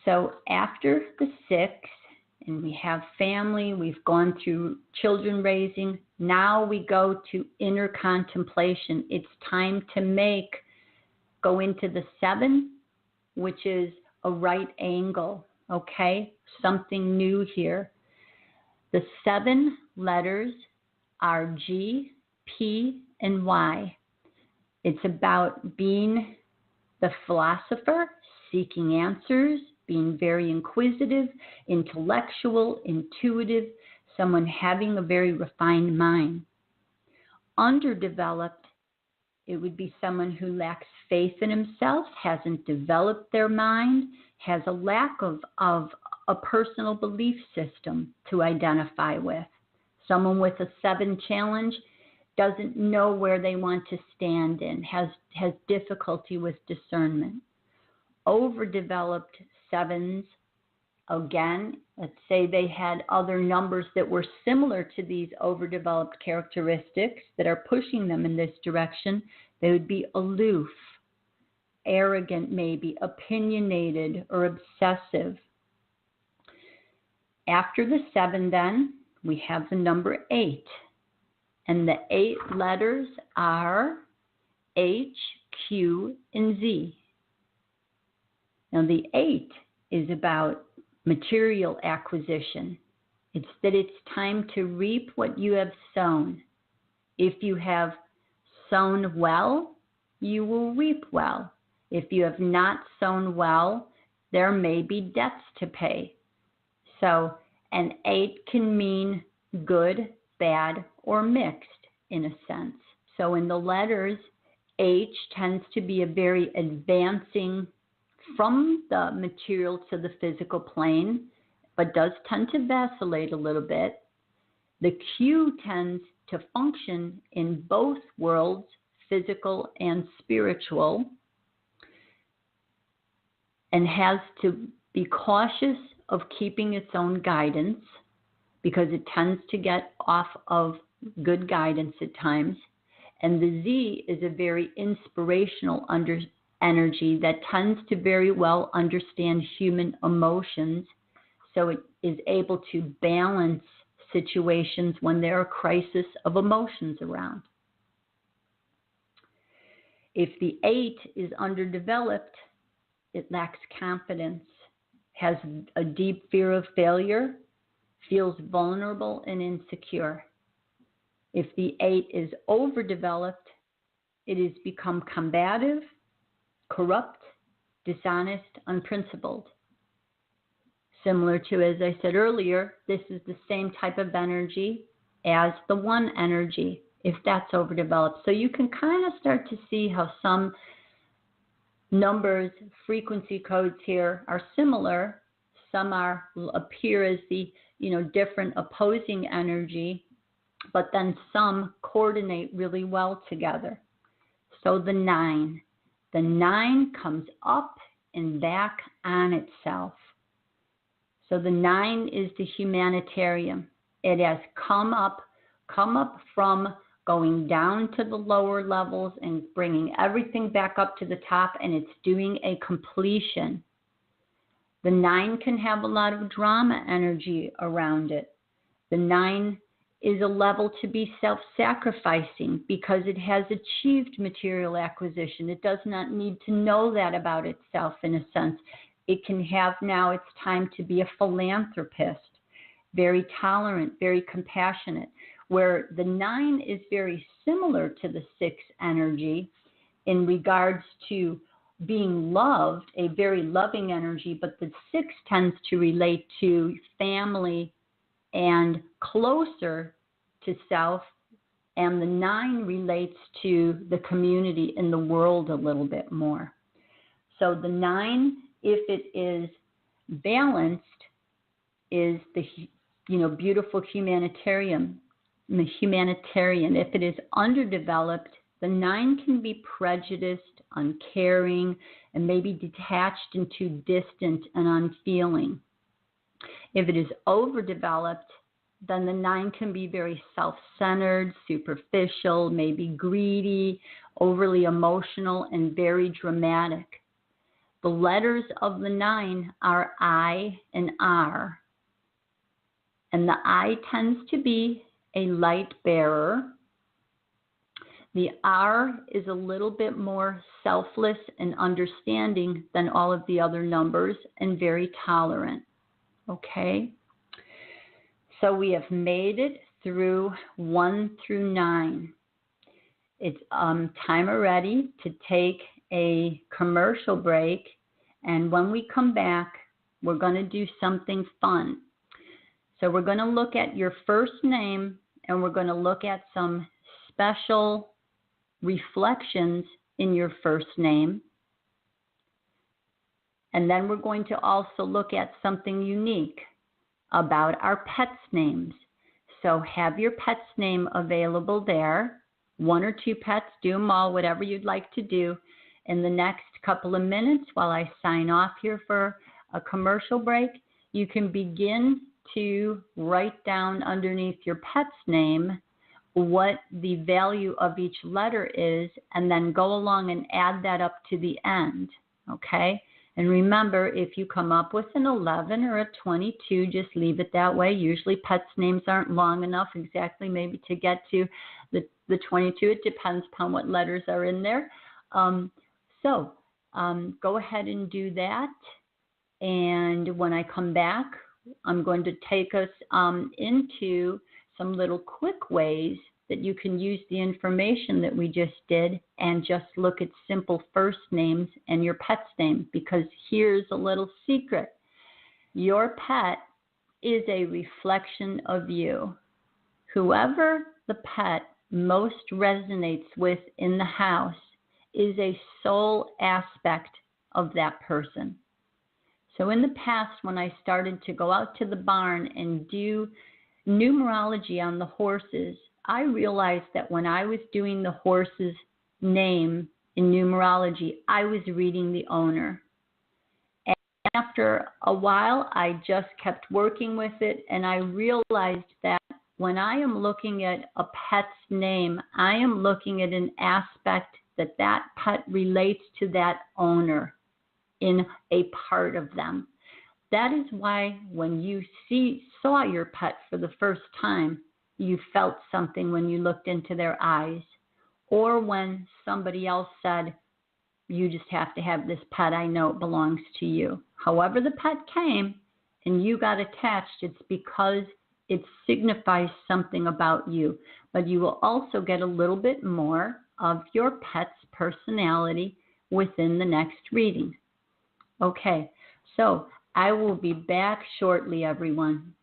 Speaker 2: So after the 6, and we have family, we've gone through children raising, now we go to inner contemplation. It's time to go into the 7, which is a right angle, okay? Something new here. The 7 letters are G, P, and Y. It's about being the philosopher, seeking answers, being very inquisitive, intellectual, intuitive, someone having a very refined mind. Underdeveloped, it would be someone who lacks faith in himself, hasn't developed their mind, has a lack of a personal belief system to identify with. Someone with a 7 challenge doesn't know where they want to stand in, has difficulty with discernment. Overdeveloped 7s again, let's say they had other numbers that were similar to these overdeveloped characteristics that are pushing them in this direction, they would be aloof, arrogant maybe, opinionated, or obsessive. After the 7 then, we have the number 8. And the 8 letters are H, Q, and Z. Now the 8 is about material acquisition. It's that it's time to reap what you have sown. If you have sown well, you will reap well. If you have not sown well, there may be debts to pay. So an 8 can mean good, bad, or mixed in a sense. So in the letters, H tends to be a very advancing from the material to the physical plane, but does tend to vacillate a little bit. The Q tends to function in both worlds, physical and spiritual, and has to be cautious of keeping its own guidance because it tends to get off of good guidance at times. And the Z is a very inspirational energy that tends to very well understand human emotions, so it is able to balance situations when there are crises of emotions around. If the 8 is underdeveloped, it lacks confidence, has a deep fear of failure, feels vulnerable and insecure. If the 8 is overdeveloped, it has become combative, corrupt, dishonest, unprincipled. Similar to, as I said earlier, this is the same type of energy as the 1 energy, if that's overdeveloped. So you can kind of start to see how some numbers, frequency codes here are similar. Some appear as the different opposing energy, but then some coordinate really well together. So the 9 comes up and back on itself. So the 9 is the humanitarian. It has come up from going down to the lower levels and bringing everything back up to the top, and it's doing a completion. The 9 can have a lot of drama energy around it. The 9 is a level to be self-sacrificing because it has achieved material acquisition. It does not need to know that about itself in a sense. It can have now its time to be a philanthropist, very tolerant, very compassionate, where the 9 is very similar to the 6 energy in regards to being loved, a very loving energy, but the 6 tends to relate to family and closer to self, and the 9 relates to the community and the world a little bit more. So the 9, if it is balanced, is the beautiful humanitarian. If it is underdeveloped, the 9 can be prejudiced, uncaring, and maybe detached and too distant and unfeeling. If it is overdeveloped, then the 9 can be very self-centered, superficial, maybe greedy, overly emotional, and very dramatic. The letters of the 9 are I and R. And the I tends to be a light bearer. The R is a little bit more selfless and understanding than all of the other numbers and very tolerant. Okay? So we have made it through 1 through 9. It's time already to take a commercial break. And when we come back, we're going to do something fun. So we're going to look at your first name, and we're going to look at some special reflections in your first name. And then we're going to also look at something unique about our pets' names. So have your pet's name available there. 1 or 2 pets, do them all, whatever you'd like to do. In the next couple of minutes while I sign off here for a commercial break, you can begin to write down underneath your pet's name what the value of each letter is, and then go along and add that up to the end, okay? And remember, if you come up with an 11 or a 22, just leave it that way. Usually pets' names aren't long enough exactly maybe to get to the 22. It depends upon what letters are in there. So go ahead and do that. And when I come back, I'm going to take us into some little quick ways that you can use the information that we just did and just look at simple first names and your pet's name, because here's a little secret. Your pet is a reflection of you. Whoever the pet most resonates with in the house is a soul aspect of that person. So in the past, when I started to go out to the barn and do numerology on the horses, I realized that when I was doing the horse's name in numerology, I was reading the owner. And after a while, I just kept working with it, and I realized that when I am looking at a pet's name, I am looking at an aspect that pet relates to that owner in a part of them. That is why when you saw your pet for the first time, you felt something when you looked into their eyes, or when somebody else said, you just have to have this pet, I know it belongs to you. However the pet came and you got attached, it's because it signifies something about you. But you will also get a little bit more of your pet's personality within the next reading. Okay, so I will be back shortly, everyone.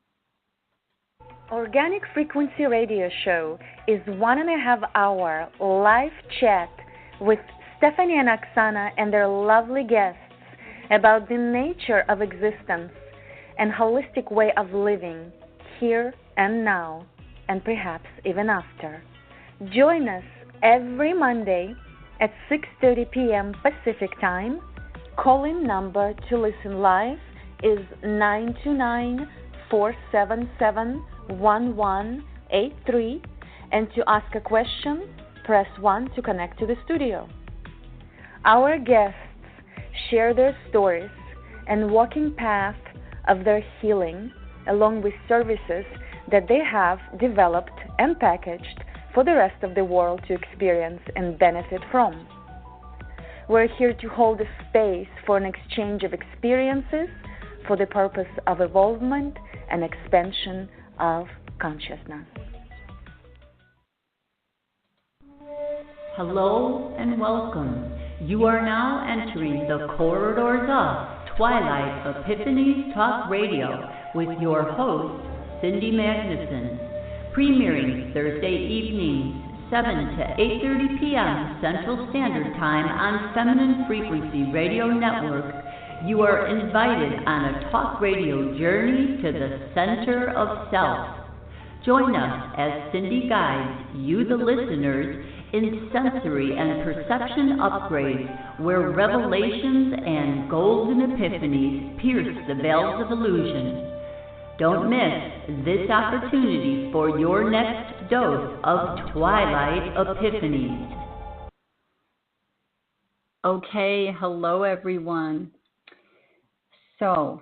Speaker 3: Organic Frequency Radio Show is 1.5 hour live chat with Stephanie and Oksana and their lovely guests about the nature of existence and holistic way of living here and now, and perhaps even after. Join us every Monday at 6:30 p.m. Pacific Time. Call-in number to listen live is 929-477-1183, and to ask a question, press 1 to connect to the studio. Our guests share their stories and walking path of their healing, along with services that they have developed and packaged for the rest of the world to experience and benefit from. We're here to hold a space for an exchange of experiences for the purpose of evolvement and expansion of consciousness.
Speaker 2: Hello and welcome. You are now entering the corridors of Twilight Epiphanies Talk Radio with your host, Cindy Magnuson, premiering Thursday evenings, 7 to 8:30 p.m. Central Standard Time on Feminine Frequency Radio Network. You are invited on a talk radio journey to the center of self. Join us as Cindy guides you, the listeners, in sensory and perception upgrades where revelations and golden epiphanies pierce the veils of illusion. Don't miss this opportunity for your next dose of Twilight Epiphanies. Okay, hello everyone. So,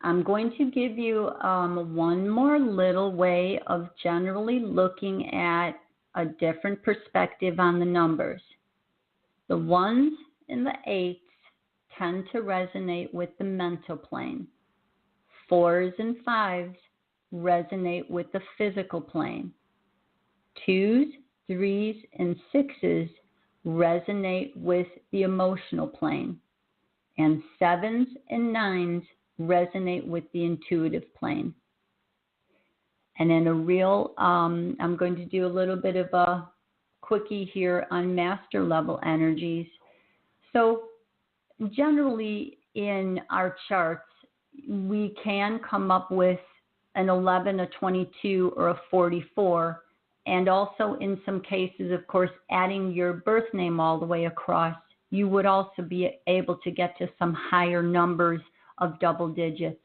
Speaker 2: I'm going to give you one more little way of generally looking at a different perspective on the numbers. The ones and the eights tend to resonate with the mental plane. 4s and 5s resonate with the physical plane. 2s, 3s, and 6s resonate with the emotional plane. And 7s and 9s resonate with the intuitive plane. And in a real, I'm going to do a little bit of a quickie here on master level energies. So generally in our charts, we can come up with an 11, a 22, or a 44. And also in some cases, of course, adding your birth name all the way across, you would also be able to get to some higher numbers of double digits.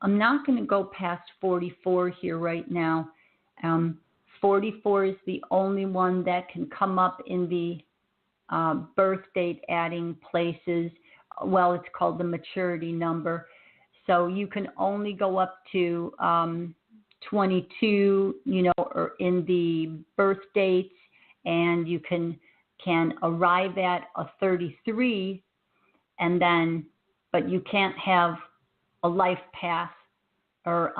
Speaker 2: I'm not going to go past 44 here right now. 44 is the only one that can come up in the birth date adding places. Well, it's called the maturity number. So you can only go up to 22, or in the birth dates, and you can arrive at a 33, and then, but you can't have a life path, or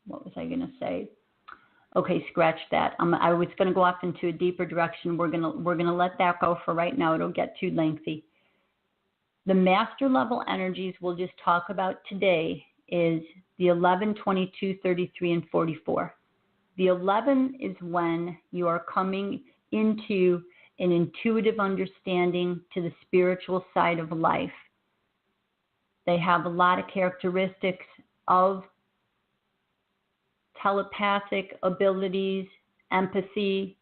Speaker 2: what was I going to say? Okay, scratch that. I was going to go off into a deeper direction. We're gonna let that go for right now. It'll get too lengthy. The master level energies we'll just talk about today is the 11, 22, 33, and 44. The 11 is when you are coming into an intuitive understanding to the spiritual side of life. They have a lot of characteristics of telepathic abilities, empathy,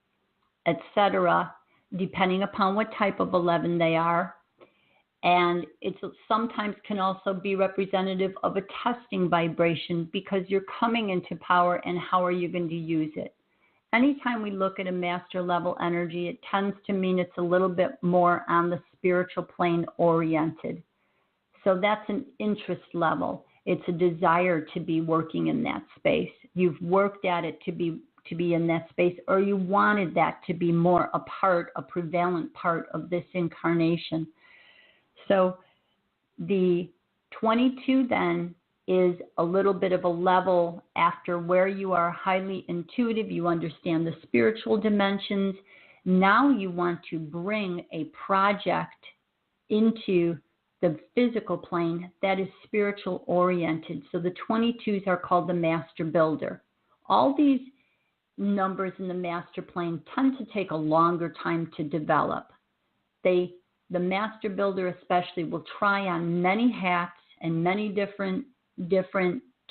Speaker 2: etc., depending upon what type of 11 they are. And it sometimes can also be representative of a testing vibration because you're coming into power, and how are you going to use it? Anytime we look at a master level energy, it tends to mean it's a little bit more on the spiritual plane oriented. So that's an interest level. It's a desire to be working in that space. You've worked at it to be in that space, or you wanted that to be more a prevalent part of this incarnation. So the 22 then is a little bit of a level after where you are highly intuitive, you understand the spiritual dimensions. Now you want to bring a project into the physical plane that is spiritual oriented. So the 22s are called the master builder. All these numbers in the master plane tend to take a longer time to develop. The master builder especially will try on many hats and many different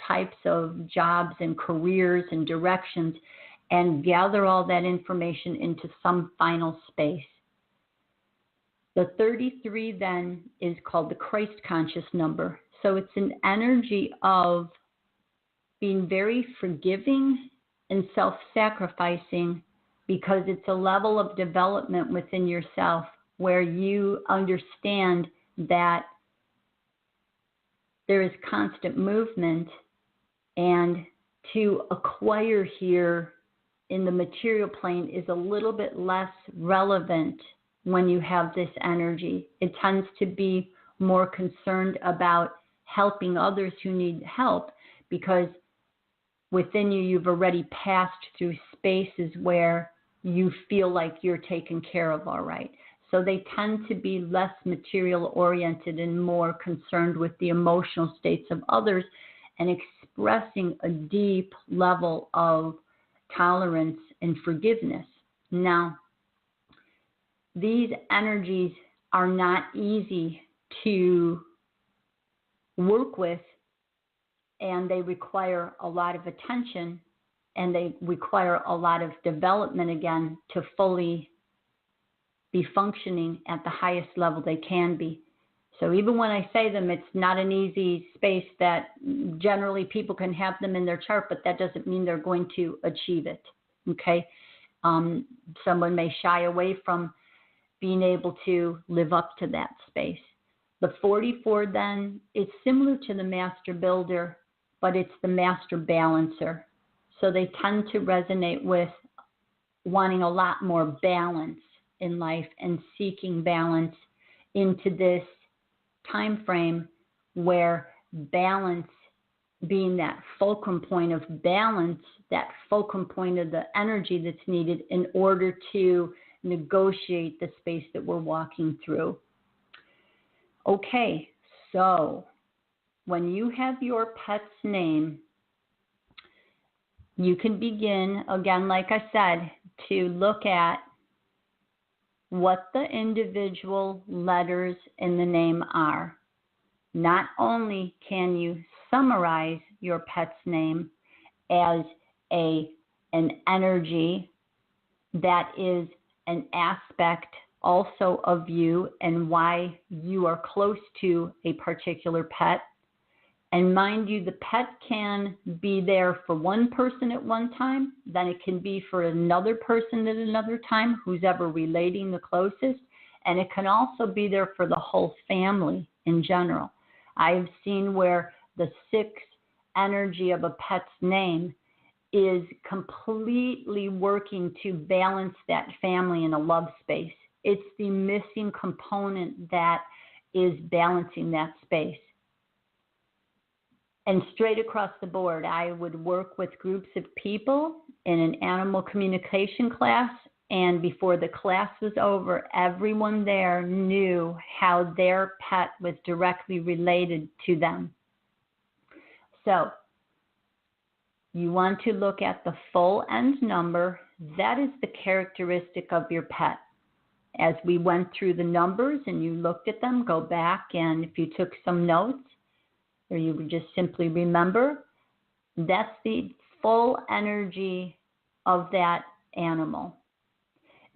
Speaker 2: types of jobs and careers and directions, and gather all that information into some final space. The 33 then is called the Christ conscious number. So it's an energy of being very forgiving and self-sacrificing, because it's a level of development within yourself where you understand that there is constant movement, and to acquire here in the material plane is a little bit less relevant when you have this energy. It tends to be more concerned about helping others who need help, because within you, you've already passed through spaces where you feel like you're taken care of all right. So they tend to be less material oriented and more concerned with the emotional states of others and expressing a deep level of tolerance and forgiveness. Now, these energies are not easy to work with, and they require a lot of attention, and they require a lot of development again to fully be functioning at the highest level they can be. So even when I say them, it's not an easy space that generally people can have them in their chart, but that doesn't mean they're going to achieve it, okay? Someone may shy away from being able to live up to that space. The 44 then is similar to the master builder, but it's the master balancer. So they tend to resonate with wanting a lot more balance in life and seeking balance into this time frame where balance being that fulcrum point of balance, that fulcrum point of the energy that's needed in order to negotiate the space that we're walking through. Okay, so when you have your pet's name, you can begin, again, like I said, to look at what the individual letters in the name are. Not only can you summarize your pet's name as an energy that is an aspect also of you and why you are close to a particular pet, And mind you, the pet can be there for one person at one time, then it can be for another person at another time, who's ever relating the closest, and it can also be there for the whole family in general. I've seen where the 6 energy of a pet's name is completely working to balance that family in a love space. It's the missing component that is balancing that space. And straight across the board, I would work with groups of people in an animal communication class, and before the class was over, everyone there knew how their pet was directly related to them. So you want to look at the full end number. That is the characteristic of your pet. As we went through the numbers and you looked at them, go back, and if you took some notes, or you would just simply remember, that's the full energy of that animal.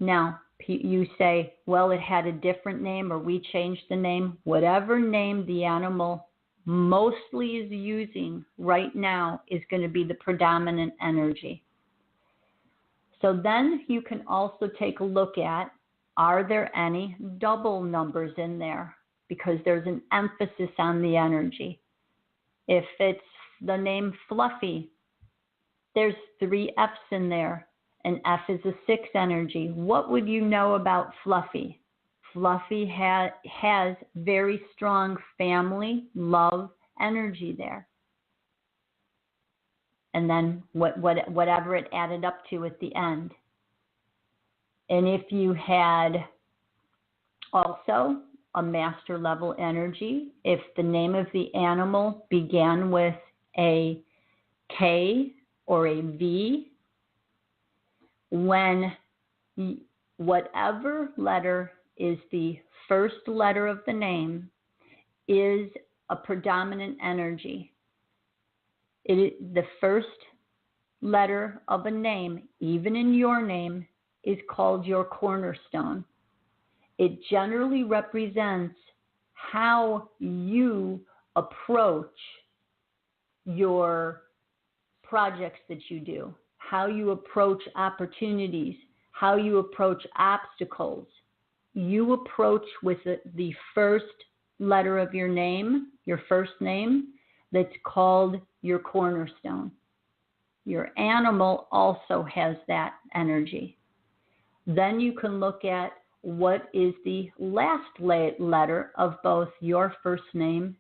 Speaker 2: Now, you say, well, it had a different name, or we changed the name. Whatever name the animal mostly is using right now is going to be the predominant energy. So then you can also take a look at, are there any double numbers in there? Because there's an emphasis on the energy. If it's the name Fluffy, there's 3 F's in there. An F is a 6 energy. What would you know about Fluffy? Fluffy has very strong family, love, energy there. And then whatever it added up to at the end. And if you had also a master level energy, if the name of the animal began with a K or a V, when whatever letter is the first letter of the name is a predominant energy. The first letter of a name, even in your name, is called your cornerstone. It generally represents how you approach your projects that you do, how you approach opportunities, how you approach obstacles. You approach with the first letter of your name, your first name, that's called your cornerstone. Your animal also has that energy. Then you can look at what is the last letter of both your first name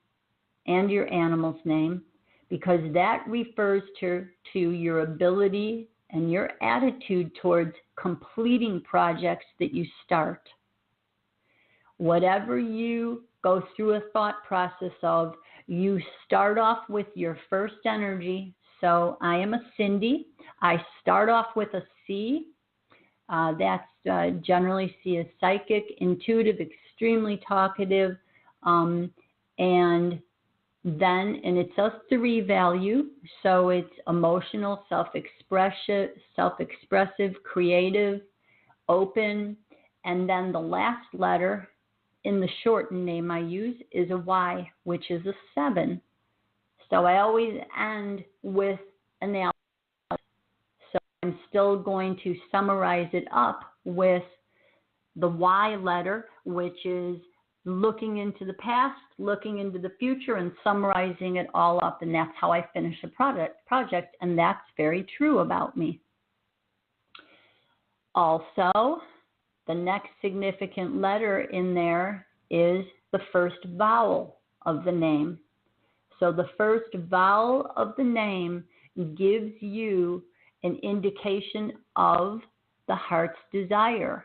Speaker 2: and your animal's name, because that refers to your ability and your attitude towards completing projects that you start. Whatever you go through a thought process of, you start off with your first energy. So I am a Cindy. I start off with a C. That's generally C is psychic, intuitive, extremely talkative, and it's a 3 value, so it's emotional, self-expressive, creative, open, and then the last letter in the shortened name I use is a Y, which is a 7. So I always end with analysis. So I'm still going to summarize it up with the Y letter, which is looking into the past, looking into the future, and summarizing it all up. And that's how I finish a project, and that's very true about me. Also, the next significant letter in there is the first vowel of the name. So the first vowel of the name gives you an indication of the heart's desire.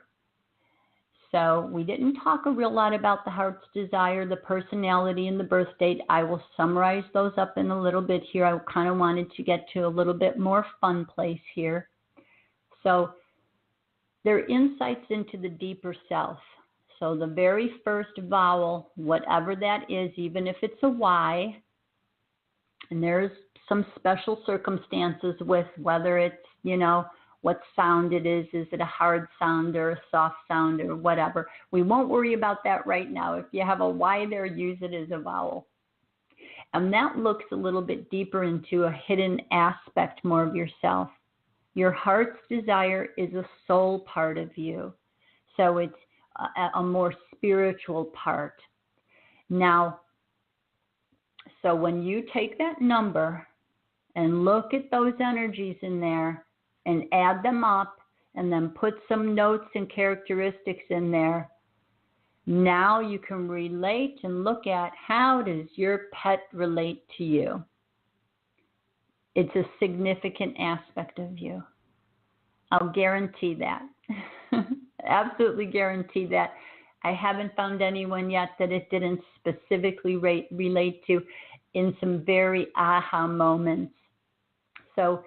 Speaker 2: So we didn't talk a real lot about the heart's desire, the personality, and the birth date. I will summarize those up in a little bit here. I kind of wanted to get to a little bit more fun place here. So they're insights into the deeper self. So the very first vowel, whatever that is, even if it's a Y, and there's some special circumstances with whether it's, what sound it is it a hard sound or a soft sound or whatever. We won't worry about that right now. If you have a Y there, use it as a vowel. And that looks a little bit deeper into a hidden aspect more of yourself. Your heart's desire is a soul part of you. So it's a more spiritual part. Now, so when you take that number and look at those energies in there and add them up and then put some notes and characteristics in there, now you can relate and look at how does your pet relate to you. It's a significant aspect of you. I'll guarantee that. Absolutely guarantee that. I haven't found anyone yet that it didn't specifically relate to in some very aha moments. So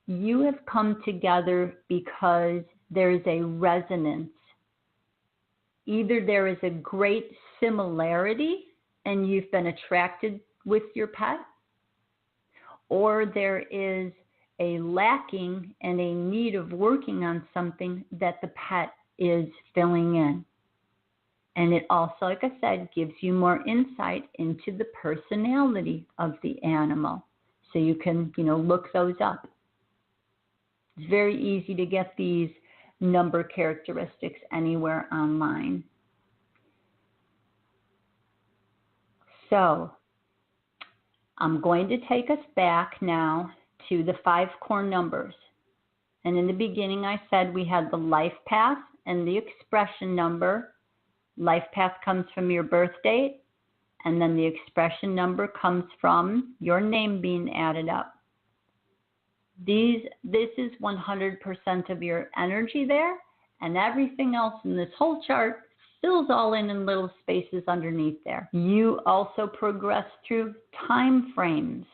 Speaker 2: you have come together because there is a resonance. Either there is a great similarity and you've been attracted with your pet, or there is a lacking and a need of working on something that the pet is filling in. And it also, like I said, gives you more insight into the personality of the animal. So you can, look those up. It's very easy to get these number characteristics anywhere online. So I'm going to take us back now to the 5 core numbers. And in the beginning I said we had the life path and the expression number. Life path comes from your birth date, and then the expression number comes from your name being added up. This is 100% of your energy there, and everything else in this whole chart fills all in little spaces underneath there. You also progress through time frames.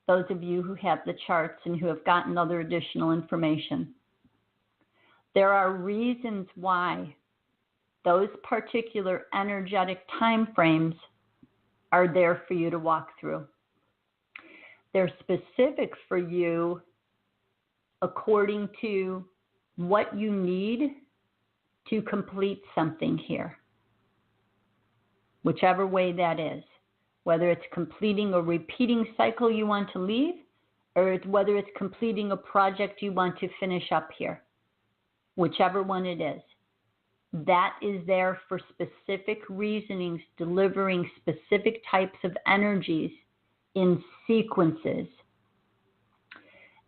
Speaker 2: Those of you who have the charts and who have gotten other additional information. There are reasons why those particular energetic time frames are there for you to walk through. They're specific for you according to what you need to complete something here, whichever way that is. Whether it's completing a repeating cycle you want to leave, or whether it's completing a project you want to finish up here, whichever one it is. That is there for specific reasonings, delivering specific types of energies in sequences.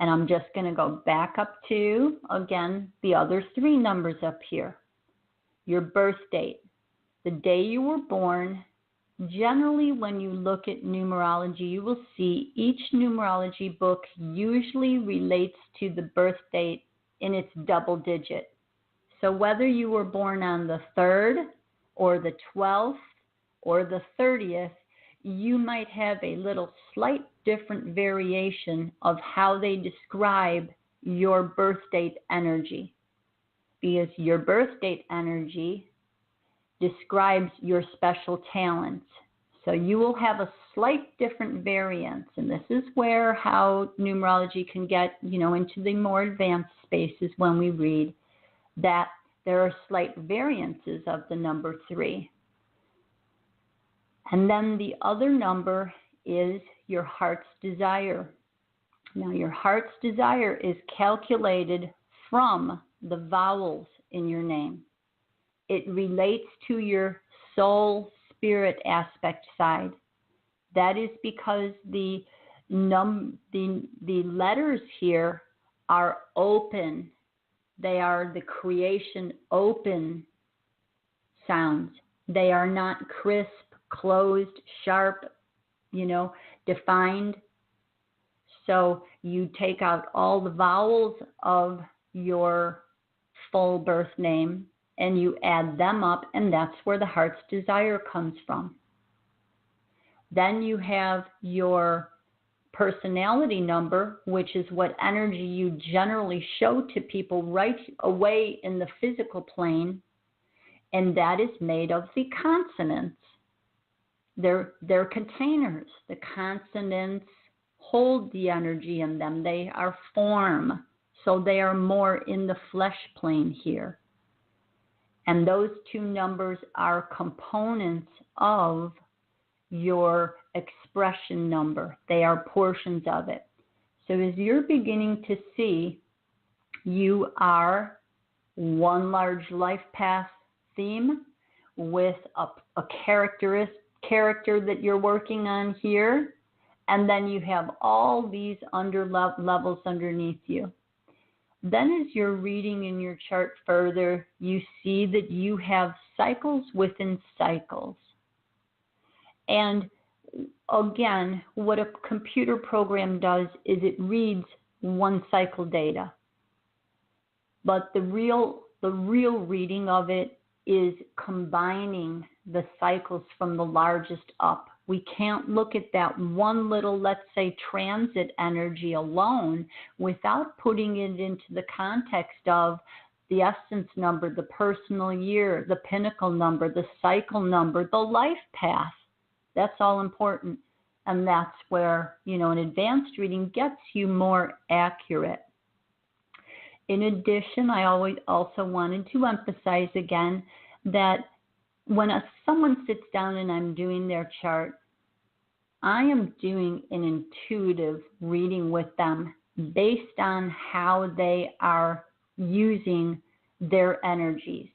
Speaker 2: And I'm just going to go back up to, again, the other 3 numbers up here. Your birth date, the day you were born. Generally, when you look at numerology, you will see each numerology book usually relates to the birth date in its double digit. So whether you were born on the 3rd or the 12th or the 30th, you might have a little slight different variation of how they describe your birth date energy. Because your birth date energy describes your special talents. So you will have a slight different variance. And this is where how numerology can get, into the more advanced spaces when we read that there are slight variances of the number 3. And then the other number is your heart's desire. Now, your heart's desire is calculated from the vowels in your name. It relates to your soul spirit aspect side. That is because the letters here are open. They are the creation open sounds. They are not crisp, closed, sharp, defined. So you take out all the vowels of your full birth name and you add them up, and that's where the heart's desire comes from. Then you have your personality number, which is what energy you generally show to people right away in the physical plane, and that is made of the consonants. They're containers. The consonants hold the energy in them. They are form, so they are more in the flesh plane here. And those 2 numbers are components of your expression number. They are portions of it. So as you're beginning to see, you are one large life path theme with a character that you're working on here, and then you have all these levels underneath you. Then as you're reading in your chart further, you see that you have cycles within cycles. And again, what a computer program does is it reads one cycle data. But the real reading of it is combining the cycles from the largest up. We can't look at that one little, let's say, transit energy alone without putting it into the context of the essence number, the personal year, the pinnacle number, the cycle number, the life path. That's all important. And that's where, an advanced reading gets you more accurate. In addition, I also wanted to emphasize again that when someone sits down and I'm doing their chart, I am doing an intuitive reading with them based on how they are using their energies,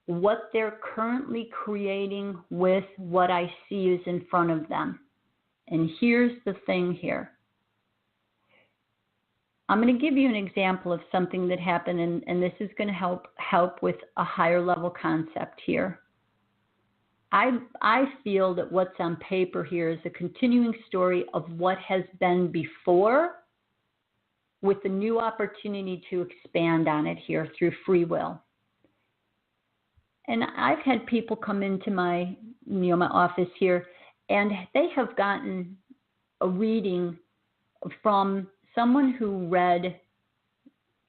Speaker 2: what they're currently creating with what I see is in front of them. And here's the thing here. I'm going to give you an example of something that happened, and this is going to help with a higher level concept here. I feel that what's on paper here is a continuing story of what has been before, with the new opportunity to expand on it here through free will. And I've had people come into my office here, and they have gotten a reading from someone who read.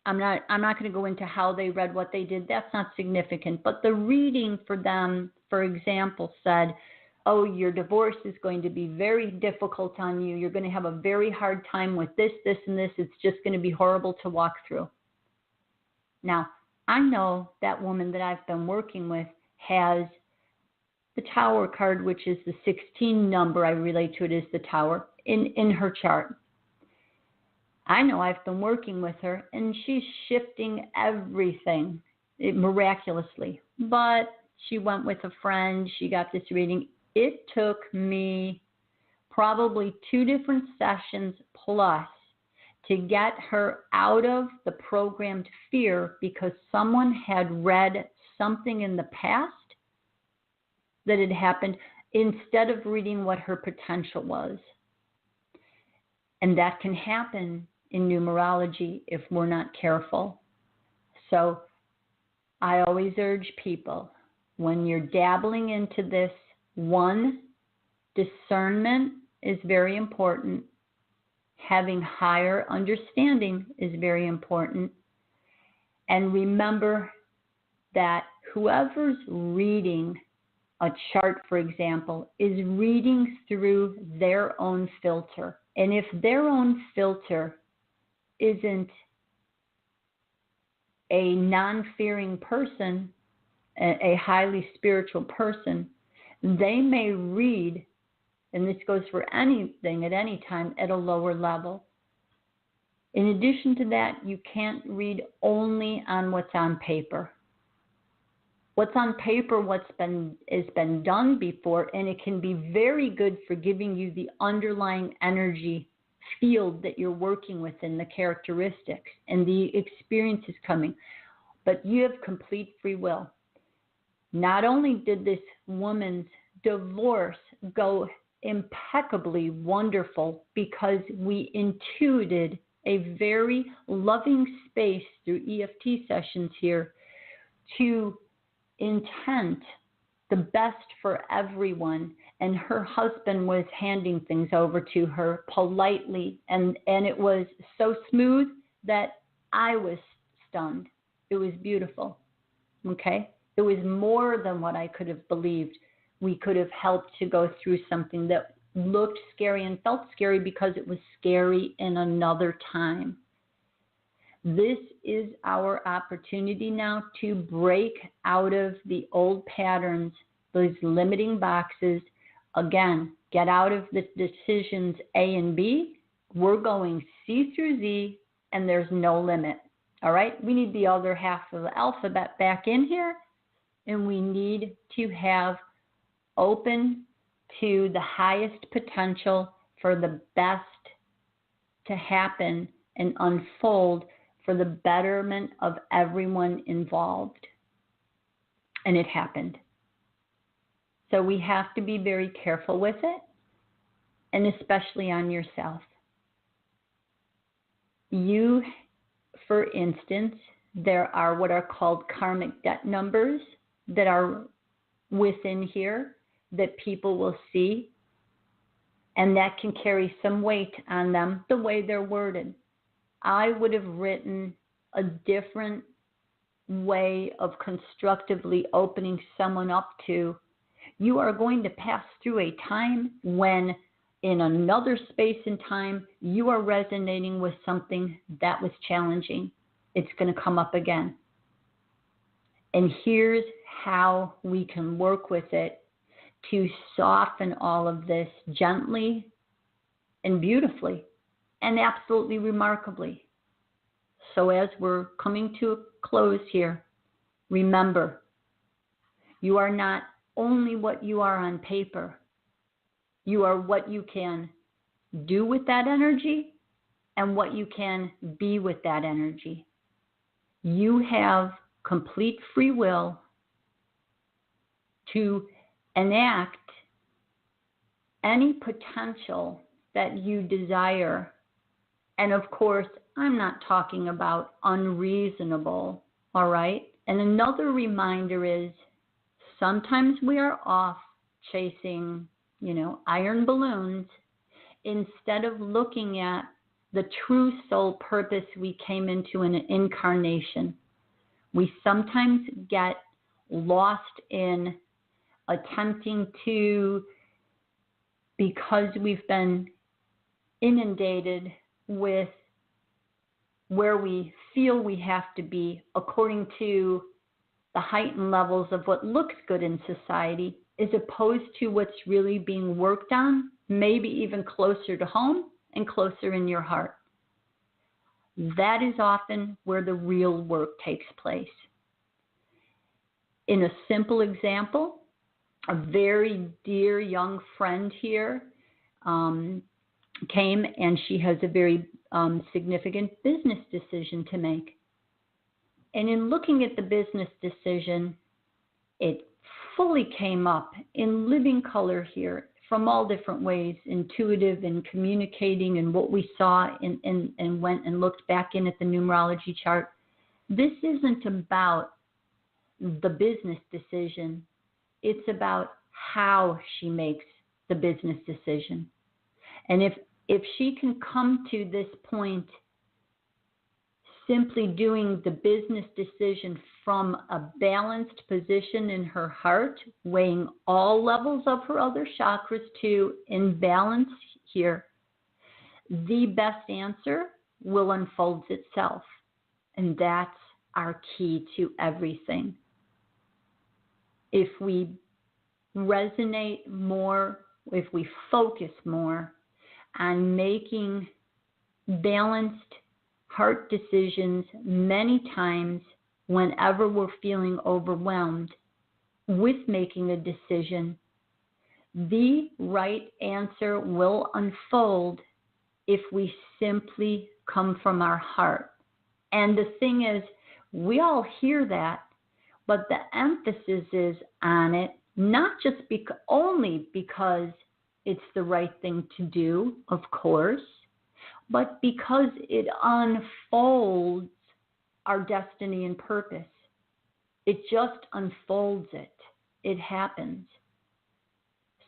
Speaker 2: I'm not going to go into how they read what they did. That's not significant. But the reading for them, for example, said, oh, your divorce is going to be very difficult on you. You're going to have a very hard time with this, this, and this. It's just going to be horrible to walk through. Now, I know that woman that I've been working with has the Tower card, which is the 16 number. I relate to it as the Tower in her chart. I know I've been working with her, and she's shifting everything miraculously. But she went with a friend. She got this reading. It took me probably 2 different sessions plus to get her out of the programmed fear because someone had read something in the past that had happened instead of reading what her potential was. And that can happen in numerology if we're not careful. So I always urge people, when you're dabbling into this, one, discernment is very important. Having higher understanding is very important. And remember that whoever's reading a chart, for example, is reading through their own filter. And if their own filter isn't a non-fearing person, a highly spiritual person, they may read, and this goes for anything at any time, at a lower level. In addition to that, you can't read only on what's on paper. What's on paper, has been done before, and it can be very good for giving you the underlying energy field that you're working with and the characteristics and the experiences coming. But you have complete free will. Not only did this woman's divorce go impeccably wonderful because we intuited a very loving space through EFT sessions here to intent the best for everyone, and her husband was handing things over to her politely, and it was so smooth that I was stunned. It was beautiful. Okay? It was more than what I could have believed. We could have helped to go through something that looked scary and felt scary because it was scary in another time. This is our opportunity now to break out of the old patterns, those limiting boxes again, get out of the decisions A and B. We're going C through Z, and there's no limit. All right? We need the other half of the alphabet back in here, and we need to have open to the highest potential for the best to happen and unfold for the betterment of everyone involved. And it happened. So we have to be very careful with it, and especially on yourself. You, for instance, there are what are called karmic debt numbers that are within here that people will see, and that can carry some weight on them the way they're worded. I would have written a different way of constructively opening someone up to, you are going to pass through a time when in another space and time you are resonating with something that was challenging. It's going to come up again. And here's how we can work with it to soften all of this gently and beautifully and absolutely remarkably. So as we're coming to a close here, remember, you are not only what you are on paper. You are what you can do with that energy and what you can be with that energy. You have complete free will to enact any potential that you desire. And of course, I'm not talking about unreasonable, all right? And another reminder is sometimes we are off chasing, iron balloons instead of looking at the true soul purpose we came into in an incarnation. We sometimes get lost in attempting to, because we've been inundated with where we feel we have to be according to the heightened levels of what looks good in society, as opposed to what's really being worked on, maybe even closer to home and closer in your heart. That is often where the real work takes place. In a simple example, a very dear young friend here came, and she has a very significant business decision to make. And in looking at the business decision, it fully came up in living color here from all different ways, intuitive and communicating, and what we saw and went and looked back in at the numerology chart. This isn't about the business decision. It's about how she makes the business decision. And if she can come to this point simply doing the business decision from a balanced position in her heart, weighing all levels of her other chakras to in balance here, the best answer will unfold itself. And that's our key to everything. If we resonate more, if we focus more on making balanced heart decisions many times whenever we're feeling overwhelmed with making a decision, the right answer will unfold if we simply come from our heart. And the thing is, we all hear that, but the emphasis is on it, not just only because it's the right thing to do, of course, but because it unfolds our destiny and purpose. It just unfolds it. It happens.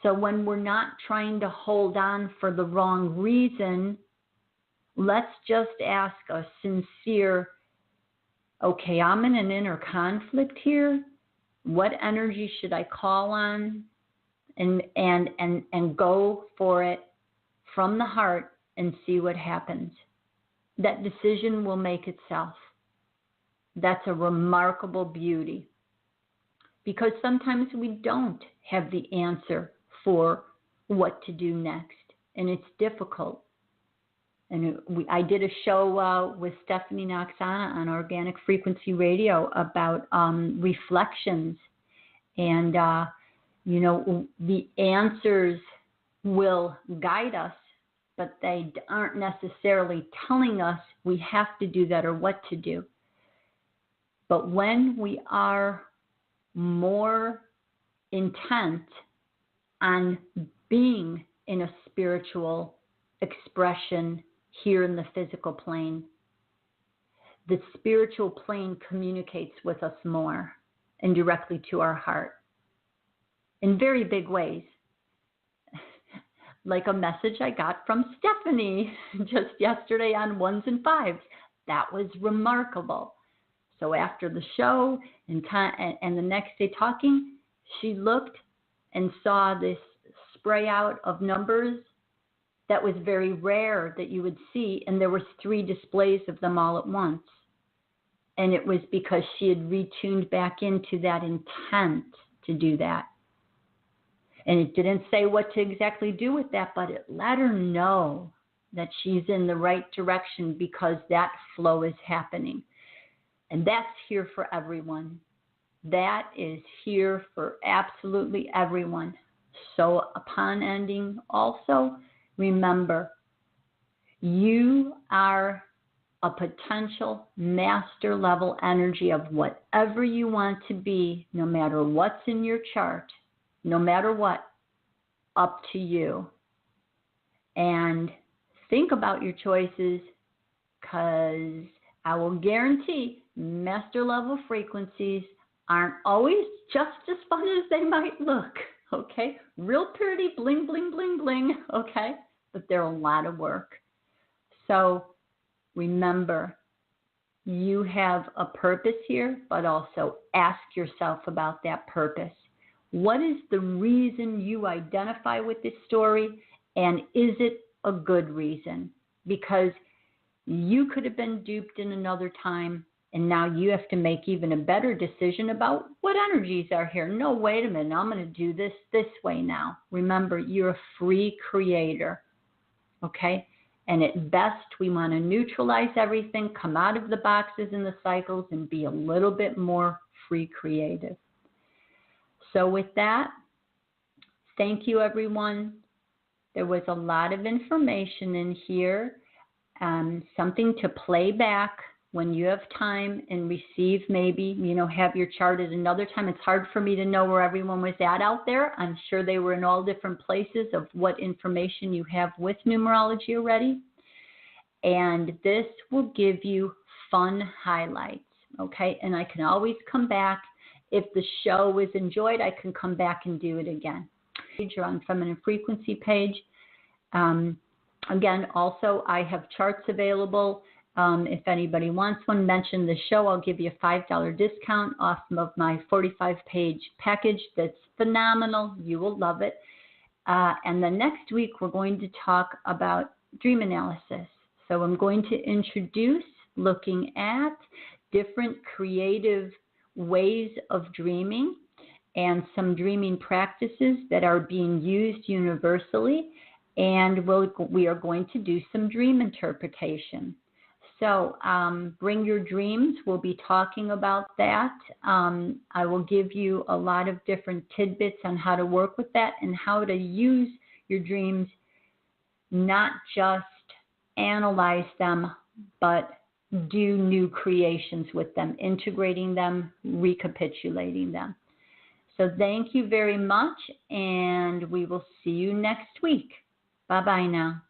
Speaker 2: So when we're not trying to hold on for the wrong reason, let's just ask a sincere, okay, I'm in an inner conflict here. What energy should I call on? And go for it from the heart and see what happens. That decision will make itself. That's a remarkable beauty. Because sometimes we don't have the answer for what to do next. And it's difficult. And I did a show with Stephanie Noxana on Organic Frequency Radio about reflections. And, the answers will guide us, but they aren't necessarily telling us we have to do that or what to do. But when we are more intent on being in a spiritual expression here in the physical plane, the spiritual plane communicates with us more and directly to our heart in very big ways. Like a message I got from Stephanie just yesterday on 1s and 5s. That was remarkable. So after the show and the next day talking, she looked and saw this spray out of numbers that was very rare that you would see, and there was 3 displays of them all at once. And it was because she had retuned back into that intent to do that. And it didn't say what to exactly do with that, but it let her know that she's in the right direction because that flow is happening. And that's here for everyone. That is here for absolutely everyone. So upon ending, also remember, you are a potential master level energy of whatever you want to be, no matter what's in your chart. No matter what, up to you. And think about your choices, because I will guarantee master level frequencies aren't always just as fun as they might look, okay? Real pretty, bling, bling, bling, bling, okay? But they're a lot of work. So remember, you have a purpose here, but also ask yourself about that purpose. What is the reason you identify with this story, and is it a good reason? Because you could have been duped in another time, and now you have to make even a better decision about what energies are here. No, wait a minute, I'm going to do this way now. Remember, you're a free creator, okay? And at best, we want to neutralize everything, come out of the boxes and the cycles, and be a little bit more free creative. So with that, thank you, everyone. There was a lot of information in here, something to play back when you have time and receive, maybe, have your chart at another time. It's hard for me to know where everyone was at out there. I'm sure they were in all different places of what information you have with numerology already. And this will give you fun highlights, okay? And I can always come back. If the show was enjoyed, I can come back and do it again. You're on Feminine Frequency page. Again, also, I have charts available. If anybody wants one, mention the show. I'll give you a $5 discount off of my 45-page package. That's phenomenal. You will love it. And then next week, we're going to talk about dream analysis. So I'm going to introduce looking at different creative ways of dreaming and some dreaming practices that are being used universally, and we are going to do some dream interpretation. So bring your dreams. We'll be talking about that. I will give you a lot of different tidbits on how to work with that and how to use your dreams, not just analyze them, but do new creations with them, integrating them, recapitulating them. So thank you very much, and we will see you next week. Bye-bye now.